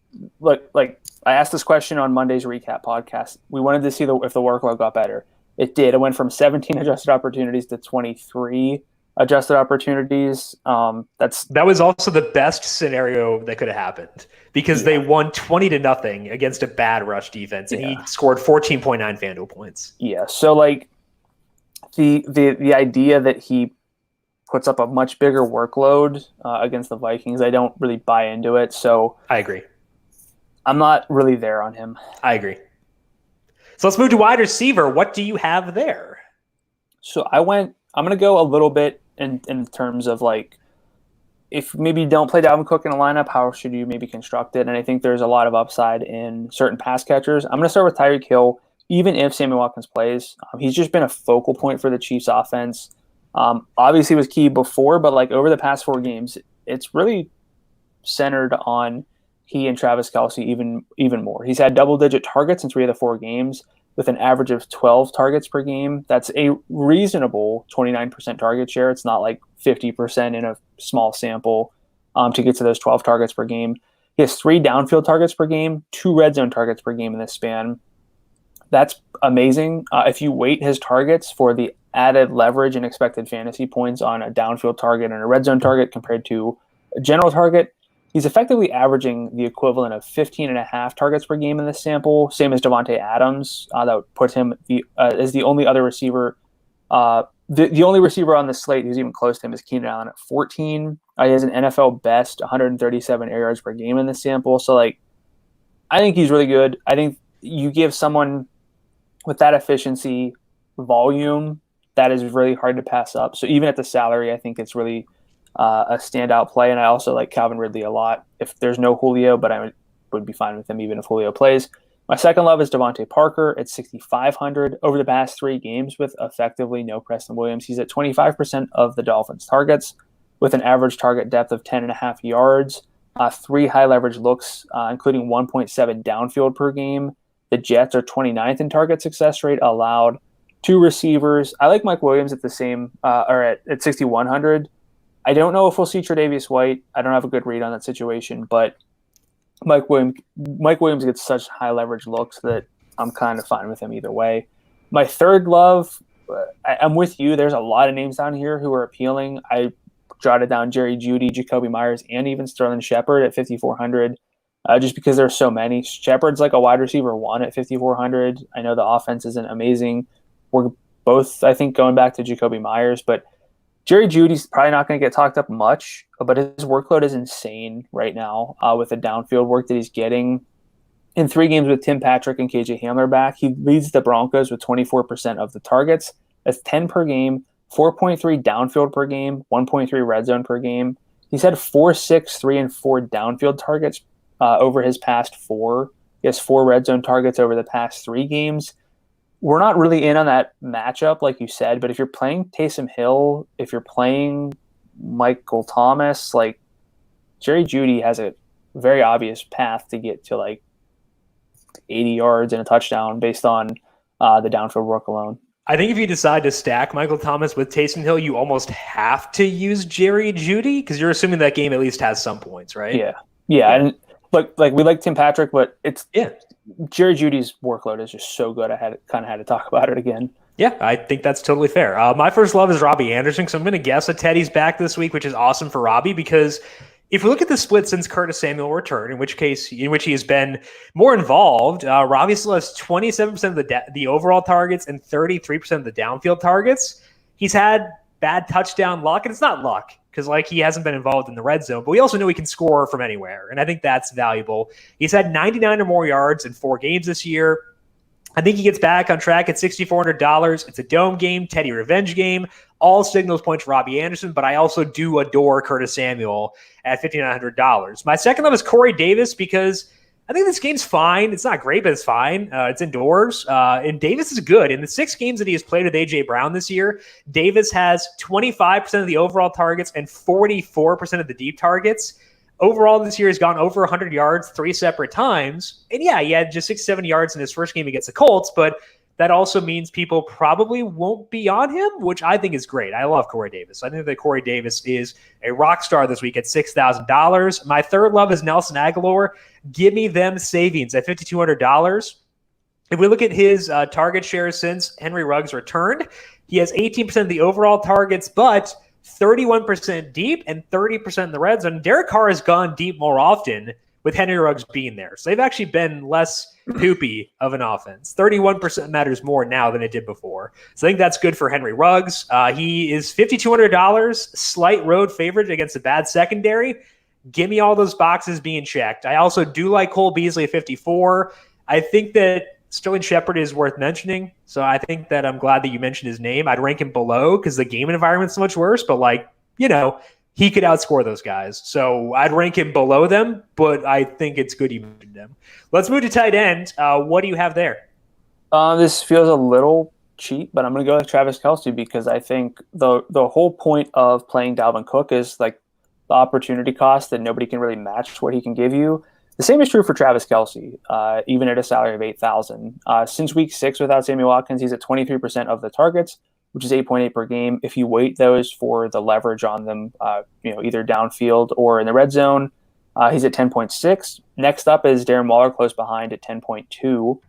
like I asked this question on Monday's recap podcast. We wanted to see if the workload got better. It did. It went from 17 adjusted opportunities to 23 adjusted opportunities. That was also the best scenario that could have happened because they won 20-0 against a bad rush defense, and he scored 14.9 FanDuel points. Yeah. So like the idea that he puts up a much bigger workload against the Vikings, I don't really buy into it. So I agree. I'm not really there on him. I agree. So let's move to wide receiver. What do you have there? So I'm going to go a little bit in terms of like, if maybe you don't play Dalvin Cook in a lineup, how should you maybe construct it? And I think there's a lot of upside in certain pass catchers. I'm going to start with Tyreek Hill, even if Sammy Watkins plays. He's just been a focal point for the Chiefs offense. Obviously was key before, but like over the past 4 games, it's really centered on he and Travis Kelce even more. He's had double-digit targets in 3 of the 4 games with an average of 12 targets per game. That's a reasonable 29% target share. It's not like 50% in a small sample to get to those 12 targets per game. He has 3 downfield targets per game, 2 red zone targets per game in this span. That's amazing. If you weight his targets for the added leverage and expected fantasy points on a downfield target and a red zone target compared to a general target, he's effectively averaging the equivalent of 15.5 targets per game in this sample, same as Devontae Adams. That puts him as the only other receiver. The only receiver on the slate who's even close to him is Keenan Allen at 14. He has an NFL best 137 air yards per game in this sample. So, I think he's really good. I think you give someone with that efficiency, volume, that is really hard to pass up. So even at the salary, I think it's really a standout play. And I also like Calvin Ridley a lot. If there's no Julio, but I would be fine with him even if Julio plays. My second love is Devontae Parker at 6,500 over the past 3 games with effectively no Preston Williams. He's at 25% of the Dolphins' targets with an average target depth of 10.5 yards, 3 high leverage looks, including 1.7 downfield per game. The Jets are 29th in target success rate allowed. 2 receivers. I like Mike Williams at the same, or at 6,100. I don't know if we'll see Tre'Davious White. I don't have a good read on that situation, but Mike Williams gets such high leverage looks that I'm kind of fine with him either way. My third love, I'm with you. There's a lot of names down here who are appealing. I jotted down Jerry Jeudy, Jacoby Myers, and even Sterling Shepard at 5,400. Just because there's so many. Shepard's like a wide receiver 1 at 5,400. I know the offense isn't amazing. We're both, I think, going back to Jacoby Myers, but Jerry Jeudy's probably not going to get talked up much, but his workload is insane right now with the downfield work that he's getting. In 3 games with Tim Patrick and KJ Hamler back, he leads the Broncos with 24% of the targets. That's 10 per game, 4.3 downfield per game, 1.3 red zone per game. He's had 4, 6, 3, and 4 downfield targets over his past 4. He has 4 red zone targets over the past 3 games. We're not really in on that matchup, like you said, but if you're playing Taysom Hill, if you're playing Michael Thomas, Jerry Jeudy has a very obvious path to get to 80 yards and a touchdown based on the downfield work alone. I think if you decide to stack Michael Thomas with Taysom Hill, you almost have to use Jerry Jeudy because you're assuming that game at least has some points, right? Yeah. And we like Tim Patrick, but Jerry Jeudy's workload is just so good. I had to talk about it again. Yeah, I think that's totally fair. My first love is Robbie Anderson, so I'm going to guess that Teddy's back this week, which is awesome for Robbie because if we look at the split since Curtis Samuel returned, in which he has been more involved, Robbie still has 27% of the overall targets and 33% of the downfield targets. He's had bad touchdown luck, and it's not luck because he hasn't been involved in the red zone, but we also know he can score from anywhere, and I think that's valuable. He's had 99 or more yards in 4 games this year. I think he gets back on track at $6,400. It's a dome game, Teddy revenge game. All signals point to Robbie Anderson, but I also do adore Curtis Samuel at $5,900. My second love is Corey Davis because I think this game's fine. It's not great, but it's fine. It's indoors. And Davis is good. In the 6 games that he has played with A.J. Brown this year, Davis has 25% of the overall targets and 44% of the deep targets. Overall this year, he's gone over 100 yards 3 separate times. And yeah, he had just 6-7 yards in his first game against the Colts, but that also means people probably won't be on him, which I think is great. I love Corey Davis. I think that Corey Davis is a rock star this week at $6,000. My third love is Nelson Aguilar. Give me them savings at $5,200. If we look at his target share since Henry Ruggs returned, he has 18% of the overall targets, but 31% deep and 30% in the red zone. Derek Carr has gone deep more often with Henry Ruggs being there. So they've actually been less poopy of an offense. 31% matters more now than it did before. So I think that's good for Henry Ruggs. He is $5,200, slight road favorite against a bad secondary. Give me all those boxes being checked. I also do like Cole Beasley at 54. I think that Sterling Shepard is worth mentioning. So I think that I'm glad that you mentioned his name. I'd rank him below because the game environment's so much worse, but he could outscore those guys. So I'd rank him below them, but I think it's good you mentioned him. Let's move to tight end. What do you have there? This feels a little cheap, but I'm going to go with Travis Kelce because I think the whole point of playing Dalvin Cook is the opportunity cost that nobody can really match what he can give you. The same is true for Travis Kelce, even at a salary of $8,000. Since week 6 without Sammy Watkins, he's at 23% of the targets, which is 8.8 per game. If you weight those for the leverage on them, either downfield or in the red zone, He's at 10.6. Next up is Darren Waller, close behind at 10.2.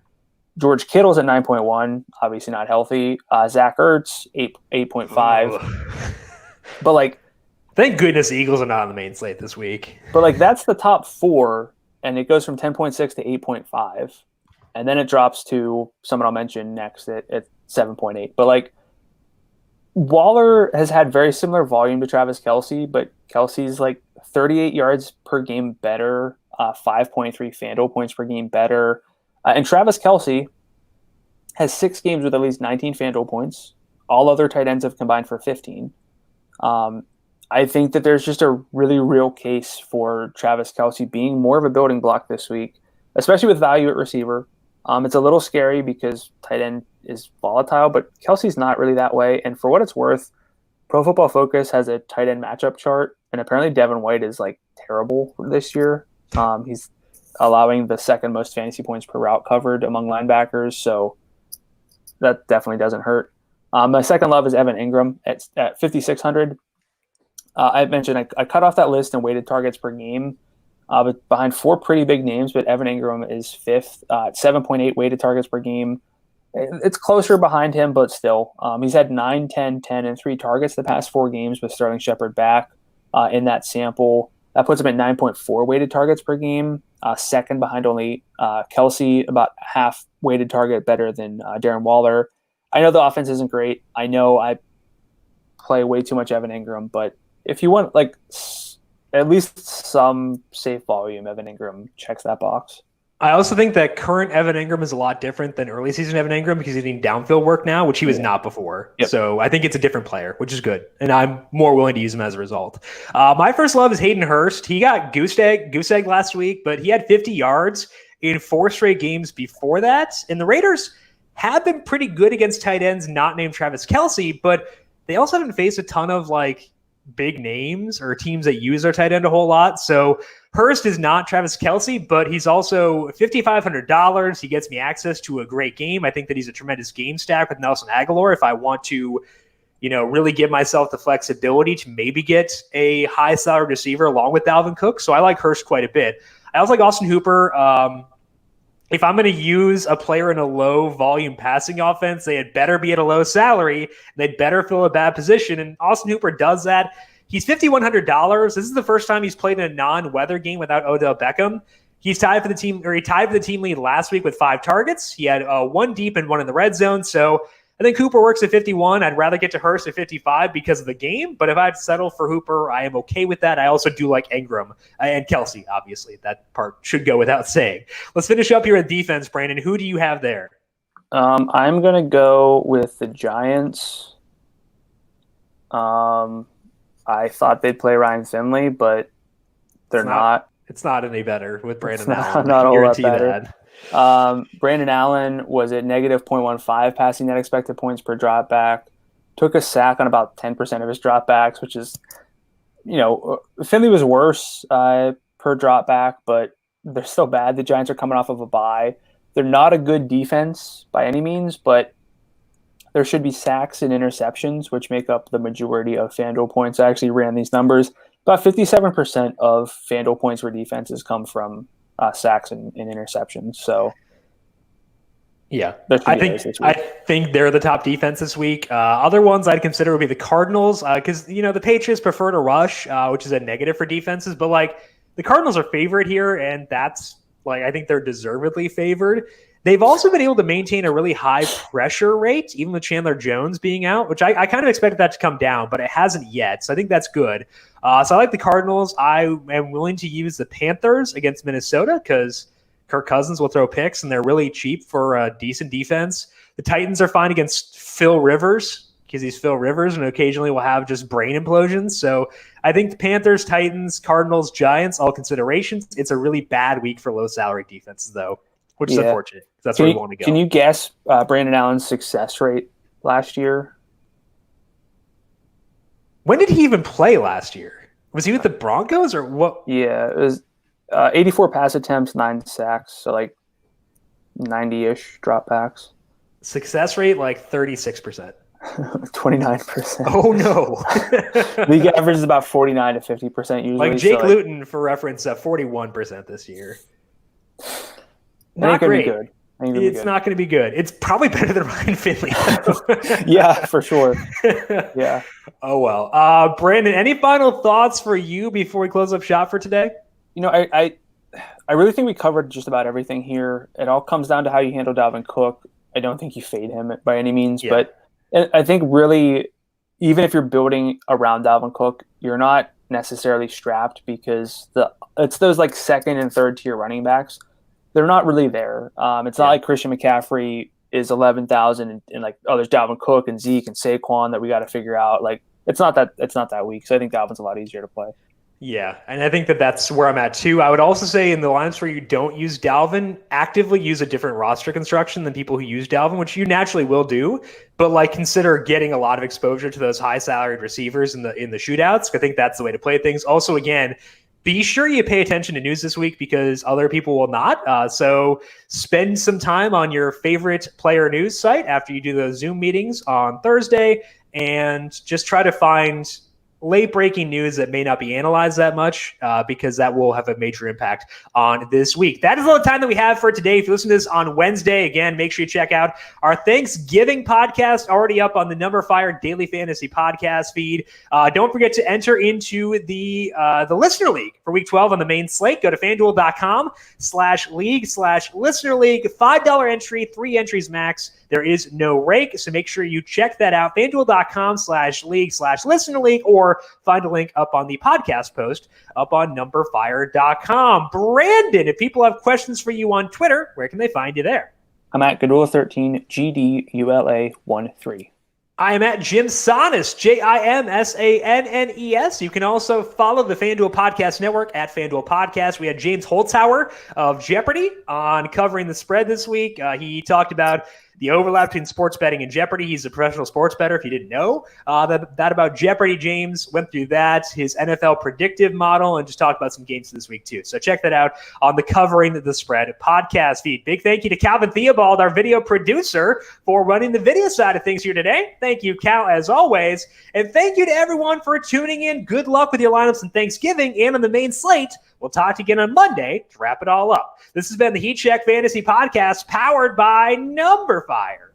George Kittle's at 9.1, obviously not healthy. Zach Ertz, 8.5. Ugh. But like, thank goodness the Eagles are not on the main slate this week. But like, that's the top four, and it goes from 10.6 to 8.5. And then it drops to someone I'll mention next at 7.8. But like, Waller has had very similar volume to Travis Kelce, but Kelce's like 38 yards per game better, 5.3 FanDuel points per game better. And Travis Kelce has 6 games with at least 19 FanDuel points. All other tight ends have combined for 15. I think that there's just a really real case for Travis Kelce being more of a building block this week, especially with value at receiver. It's a little scary because tight end is volatile, but Kelce's not really that way. And for what it's worth, Pro Football Focus has a tight end matchup chart, and apparently Devin White is like terrible this year. He's allowing the second most fantasy points per route covered among linebackers, so that definitely doesn't hurt. My second love is Evan Ingram at 5,600. I mentioned I cut off that list and weighted targets per game, but behind 4 pretty big names, but Evan Ingram is 5th at 7.8 weighted targets per game. It's closer behind him, but still. He's had 9, 10, 10, and 3 targets the past 4 games with Sterling Shepard back in that sample. That puts him at 9.4 weighted targets per game, second behind only Kelce, about half weighted target better than Darren Waller. I know the offense isn't great. I know I play way too much Evan Ingram, but if you want like at least some safe volume, Evan Ingram checks that box. I also think that current Evan Ingram is a lot different than early season Evan Ingram because he's doing downfield work now, which he was not before. Yep. So I think it's a different player, which is good. And I'm more willing to use him as a result. My first love is Hayden Hurst. He got goose egg last week, but he had 50 yards in 4 straight games before that. And the Raiders have been pretty good against tight ends not named Travis Kelce, but they also haven't faced a ton of like big names or teams that use their tight end a whole lot. So Hurst is not Travis Kelce, but he's also $5,500. He gets me access to a great game. I think that he's a tremendous game stack with Nelson Aguilar if I want to, really give myself the flexibility to maybe get a high salary receiver along with Dalvin Cook. So I like Hurst quite a bit. I also like Austin Hooper. If I'm going to use a player in a low volume passing offense, they had better be at a low salary. They'd better fill a bad position. And Austin Hooper does that. He's $5,100. This is the first time he's played in a non-weather game without Odell Beckham. He tied for the team lead last week with 5 targets. He had 1 deep and 1 in the red zone. So I think Hooper works at 51. I'd rather get to Hurst at 55 because of the game. But if I have to settle for Hooper, I am okay with that. I also do like Ingram and Kelce, obviously. That part should go without saying. Let's finish up here at defense, Brandon. Who do you have there? I'm going to go with the Giants. I thought they'd play Ryan Finley, but they're not. It's not any better with Brandon Allen. Not a whole lot better. Brandon Allen was at negative 0.15 passing net expected points per drop back. Took a sack on about 10% of his drop backs, which is, Finley was worse per drop back, but they're still bad. The Giants are coming off of a bye. They're not a good defense by any means, but there should be sacks and interceptions, which make up the majority of FanDuel points. I actually ran these numbers. About 57% of FanDuel points for defenses come from sacks and interceptions. So, yeah, I think they're the top defense this week. Other ones I'd consider would be the Cardinals because, the Patriots prefer to rush, which is a negative for defenses. But, the Cardinals are favored here, and that's, I think they're deservedly favored. They've also been able to maintain a really high pressure rate, even with Chandler Jones being out, which I kind of expected that to come down, but it hasn't yet. So I think that's good. So I like the Cardinals. I am willing to use the Panthers against Minnesota because Kirk Cousins will throw picks, and they're really cheap for a decent defense. The Titans are fine against Phil Rivers because he's Phil Rivers and occasionally will have just brain implosions. So I think the Panthers, Titans, Cardinals, Giants, all considerations. It's a really bad week for low salary defenses, though, which is unfortunate. That's where we want to go. Can you guess Brandon Allen's success rate last year? When did he even play last year? Was he with the Broncos or what? Yeah, it was 84 pass attempts, 9 sacks, so 90-ish dropbacks. Success rate 36%. 29%. Oh, no. League average is about 49 to 50% usually. Like Jake Luton, for reference, 41% this year. Not great. Good. It's not going to be good. It's probably better than Ryan Finley. Yeah, for sure. Yeah. Oh, well. Brandon, any final thoughts for you before we close up shop for today? I really think we covered just about everything here. It all comes down to how you handle Dalvin Cook. I don't think you fade him by any means, but I think really, even if you're building around Dalvin Cook, you're not necessarily strapped because it's those like second and third tier running backs. They're not really there. It's not like Christian McCaffrey is 11,000 and like, there's Dalvin Cook and Zeke and Saquon that we got to figure out. Like, it's not that weak. So I think Dalvin's a lot easier to play. Yeah, and I think that's where I'm at too. I would also say in the lineups where you don't use Dalvin, actively use a different roster construction than people who use Dalvin, which you naturally will do. But like consider getting a lot of exposure to those high salaried receivers in the shootouts. I think that's the way to play things. Also, again, be sure you pay attention to news this week because other people will not. So spend some time on your favorite player news site after you do those Zoom meetings on Thursday and just try to find late breaking news that may not be analyzed that much because that will have a major impact on this week. That is all the time that we have for today. If you listen to this on Wednesday, again, make sure you check out our Thanksgiving podcast already up on the numberFire Daily Fantasy Podcast feed. Don't forget to enter into the Listener League for Week 12 on the main slate. Go to FanDuel.com/league/Listener League. $5 entry, 3 entries max. There is no rake, so make sure you check that out. FanDuel.com/league/Listener League, or find a link up on the podcast post up on numberFire.com. Brandon, if people have questions for you on Twitter, where can they find you there? I'm at Gdula13, GDULA13. I am at Jim Sannes, JIMSANNES. You can also follow the FanDuel Podcast Network at FanDuel Podcast. We had James Holzhauer of Jeopardy on covering the spread this week. He talked about the overlap between sports betting and Jeopardy. He's a professional sports bettor, if you didn't know. That about Jeopardy. James went through that, his NFL predictive model, and just talked about some games this week, too. So check that out on the Covering the Spread podcast feed. Big thank you to Calvin Theobald, our video producer, for running the video side of things here today. Thank you, Cal, as always. And thank you to everyone for tuning in. Good luck with your lineups and Thanksgiving and on the main slate. We'll talk to you again on Monday to wrap it all up. This has been the Heat Check Fantasy Podcast powered by numberFire.